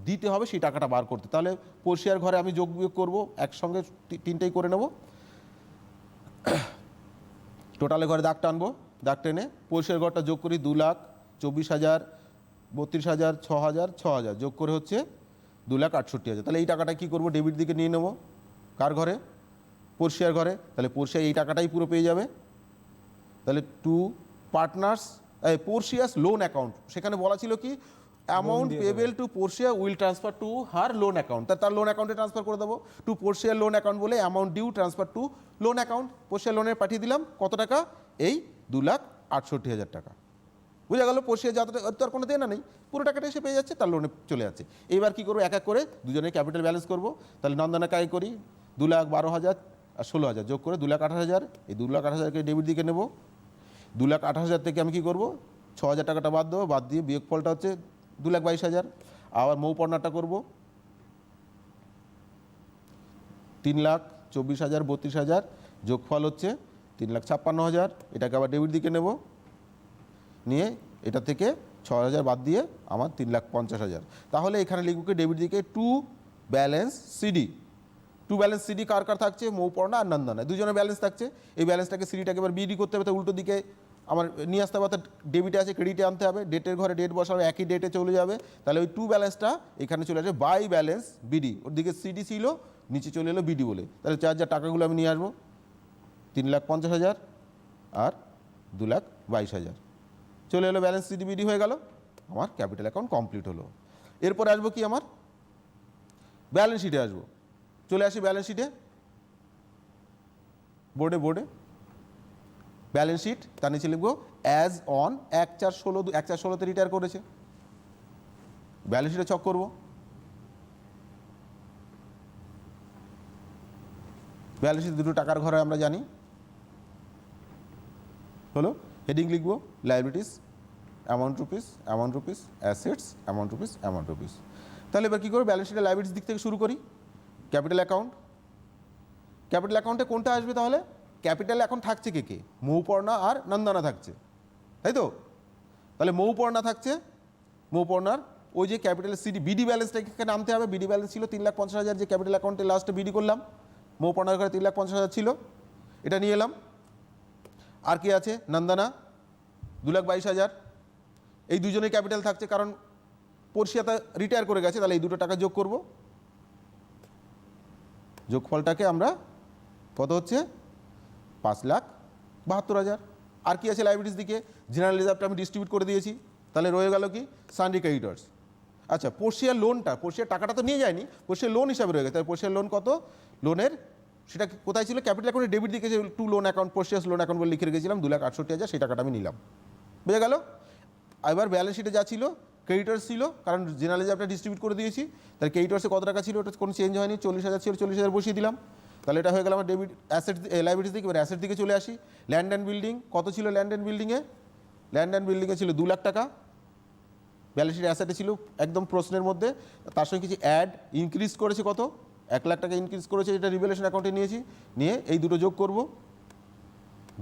দিতে হবে সেই টাকাটা বার করতে। তাহলে পোর্শিয়ার ঘরে আমি যোগ বিয়োগ করবো, একসঙ্গে তিনটেই করে নেব, টোটালে ঘরে দাগ টানবো, দাগ টেনে পোর্শিয়ার ঘরটা যোগ করি, 2,24,000, 32,000, 6,000, 6,000 যোগ করে হচ্ছে 2,68,000। তাহলে এই টাকাটা কী করবো, ডেবিট দিকে নিয়ে নেবো, কার ঘরে, পোর্শিয়ার ঘরে। তাহলে পোর্শিয়া এই টাকাটাই পুরো পেয়ে যাবে। তাহলে to partners Portia's loan account, সেখানে বলা ছিল কি, amount payable to Portia will transfer to her loan account, তার লোন অ্যাকাউন্টে ট্রান্সফার করে দেবো। টু পোর্শিয়ার লোন অ্যাকাউন্ট বলে amount due transfer to loan account, পোর্শিয়ার লোনে পাঠিয়ে দিলাম কত টাকা, এই 2,68,000 টাকা। বোঝা গেল, পোর্শিয়া যতটা, তার কোনো দেনা নেই, পুরো টাকাটা এসে পেয়ে যাচ্ছে, তার লোনে চলে যাচ্ছে। এইবার কী করবো, এক এক করে দুজনের ক্যাপিটাল ব্যালেন্স করবো। তাহলে নন্দনা কাই করি, 2,12,000 আর 16,000 যোগ করে 2,28,000, এই 2,28,000কে ডেবিট দিকে নেব। 2,28,000 থেকে আমি কী করবো, 6,000 টাকাটা বাদ দেবো, বাদ দিয়ে বিয়োগফলটা হচ্ছে 2,22,000। আবার মৌপর্ণাটা করবো, 3,24,000, 32,000 যোগফল হচ্ছে 3,56,000, এটাকে আবার ডেবিট দিকে নেব, নিয়ে এটা থেকে 6,000 বাদ দিয়ে আমার 3,50,000। তাহলে এখানে লিখব কি ডেবিট দিকে to balance CD. To balance CD কার কার থাকছে? মৌপর্ণা আর নন্দনা, দুজনের ব্যালেন্স থাকছে। এই ব্যালেন্সটাকে সিডিটাকে এবার বিডি করতে হবে, তো উল্টো দিকে আমার নিয়ে আসতে হবে, অর্থাৎ ডেবিটে আছে ক্রেডিটে আনতে হবে, ডেটের ঘরে ডেট বসাবে, একই ডেটে চলে যাবে। তাহলে ওই টু ব্যালেন্সটা এখানে চলে আসবে বাই ব্যালেন্স বিডি, ওর দিকে সিডি ছিল, নিচে চলে এলো বিডি বলে। তাহলে 4,000 টাকাগুলো আমি নিয়ে আসবো, 3,50,000 আর 2,22,000 চলে এলো, ব্যালেন্স সিডি বিডি হয়ে গেল, আমার ক্যাপিটাল অ্যাকাউন্ট কমপ্লিট হলো। এরপরে আসবো কি, আমার ব্যালেন্স শিটে আসবো। চলে আসি ব্যালেন্স শিটে, বোর্ডে ব্যালেন্স শিট, তার নিচে লিখবো অ্যাজ অন 1/4/16, 1/4/16-তে রিটায়ার করেছে। ব্যালেন্স শিটে চক করবো, ব্যালেন্স শিট দুটো টাকার ঘরে আমরা জানি হলো। হেডিং লিখবো liabilities amount rupees, assets amount rupees. তাহলে এবার কী করবো, ব্যালেন্স শিটের লাইবিলিটিস দিক থেকে শুরু করি। ক্যাপিটাল অ্যাকাউন্টে কোনটা আসবে? তাহলে ক্যাপিটাল অ্যাকাউন্ট থাকছে কে কে? মৌপর্ণা আর নন্দনা থাকছে, তাই তো? তাহলে মৌপর্ণা থাকছে, মৌপর্ণার ওই যে ক্যাপিটালের সিডি বিডি ব্যালেন্সটা এখানে আনতে হবে। বিডি ব্যালেন্স ছিল 3,50,000, যে ক্যাপিটাল অ্যাকাউন্টে লাস্টে বিডি করলাম, মৌপর্ণার ঘরে 3,50,000 ছিল, এটা নিয়ে এলাম। আর কি আছে? নন্দনা 2,22,000, এই দুজনেই ক্যাপিটাল থাকছে, কারণ পড়শিয়াতে রিটায়ার করে গেছে। তাহলে এই দুটো টাকা যোগ করব, যোগফলটাকে আমরা কত হচ্ছে? 5,72,000। আর কি আছে লাইবিলিটিস দিকে? জেনারেল রিজার্ভটা আমি ডিস্ট্রিবিউট করে দিয়েছি, তাহলে রয়ে গেল কি? সানডি ক্রেডিটর্স। আচ্ছা, পড়শিয়ার লোনটা, পড়শিয়ার টাকাটা তো নিয়ে যায়নি, পড়শিয়ার লোন হিসাবে রয়ে গেছে। তাহলে পড়শিয়ার লোন কত? লোনের সেটা কোথায় ছিল? ক্যাপিটাল অ্যাকাউন্টে ডেবিট দিকে যে to loan account, Portia's loan account বলে লিখে রেখেছিলাম 2,68,000, সেই টাকাটা আমি নিলাম, বুঝে গেল? এবার ব্যালেন্স শিটে যা ছিল ক্রেডিটর্স ছিল, কারণ জেনারেল রিজার্ভটা ডিস্ট্রিবিউট করে দিয়েছি। তাহলে ক্রেডিটর্সে কত টাকা ছিল? ওটা কোনো চেঞ্জ হয়নি, 40,000 ছিল, 40,000 বসিয়ে দিলাম। তাহলে এটা হয়ে গেল আমার ডেবিট অ্যাসেট লাইবিলিটিস দিকে। এবার অ্যাসেট দিকে চলে আসি। ল্যান্ড অ্যান্ড বিল্ডিং কত ছিল? ল্যান্ড অ্যান্ড বিল্ডিংয়ে ছিল 2,00,000 টাকা। ব্যালেন্স শিট অ্যাসেটে ছিল একদম প্রশ্নের মধ্যে। তার সঙ্গে কিছু অ্যাড ইনক্রিজ করেছে, কত? 1,00,000 টাকা ইনক্রিজ করেছে, এটা রিভ্যালুয়েশন অ্যাকাউন্টে নিয়েছি, নিয়ে এই দুটো যোগ করব,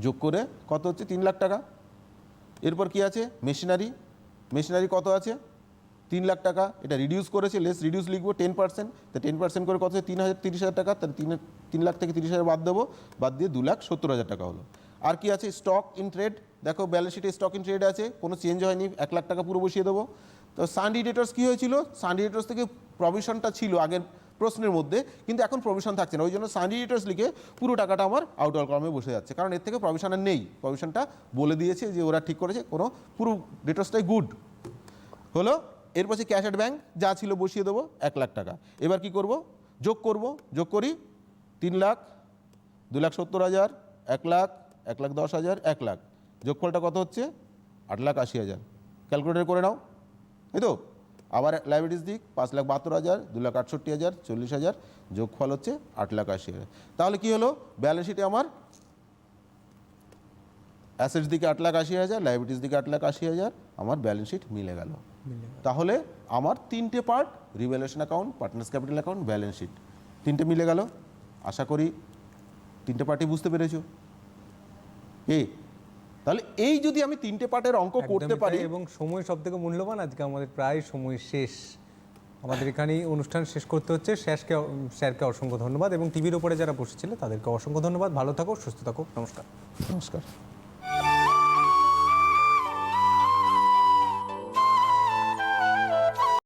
যোগ করে কত হচ্ছে? 3,00,000 টাকা। এরপর কি আছে? মেশিনারি কত আছে? 3,00,000 টাকা, এটা রিডিউস করেছে, লেস রিডিউস লিখবো 10%, তো 10% করে কত হচ্ছে? 30,000 টাকা। তাহলে 3,00,000 থেকে 30,000 বাদ দেবো, বাদ দিয়ে 2,70,000 টাকা হলো। আর কি আছে? স্টক ইন ট্রেড, দেখো ব্যালেন্স শিটে স্টক ইন ট্রেড আছে, কোনো চেঞ্জ হয়নি, 1,00,000 টাকা পুরো বসিয়ে দেবো। তো সানডি ডেটর্স কী হয়েছিল? সানডি ডেটর্স থেকে প্রভিশনটা ছিল আগের প্রশ্নের মধ্যে, কিন্তু এখন প্রভিশন থাকছে না, ওই জন্য সানডি ডেটর্স লিখে পুরো টাকাটা আমার আউটওয়ার কলমে বসে যাচ্ছে, কারণ এর থেকে প্রভিশন আর নেই। প্রভিশনটা বলে দিয়েছে যে ওরা ঠিক করেছে, কোনো পুরো ডেটর্সটাই গুড হলো। এর পাশে ক্যাশ অ্যাট ব্যাঙ্ক যা ছিল বসিয়ে দেবো 1,00,000 টাকা। এবার কি করব? যোগ করি 3,00,000, 2,70,000, 1,00,000, 1,10,000, 1,00,000, যোগফলটা কত হচ্ছে? 8,80,000। ক্যালকুলেটর করে নাও, এই তো। আবার লাইবিলিটিস দিক 5,72,000, 2,68,000, 40,000, যোগফল হচ্ছে 8,80,000। তাহলে কি হলো? ব্যালেন্স শিটে আমার অ্যাসেটস দিকে 8,80,000, লাইবিলিটিস দিকে 8,80,000, আমার ব্যালেন্স শিট মিলে গেল। তাহলে আমার 3টে part, revaluation account, partners capital account, balance sheet, 3টে মিলে গেল। আশা করি 3টে পার্টই বুঝতে পেরেছো। তাহলে এই যদি আমি 3টে পার্টের অঙ্ক করতে পারি, এবং সময় সব থেকে মূল্যবান, আজকে আমাদের প্রায় সময় শেষ, আমাদের এখানেই অনুষ্ঠান শেষ করতে হচ্ছে। স্যারকে অসংখ্য ধন্যবাদ, এবং টিভির ওপরে যারা বসেছিল তাদেরকে অসংখ্য ধন্যবাদ। ভালো থাকো, সুস্থ থাকো, নমস্কার।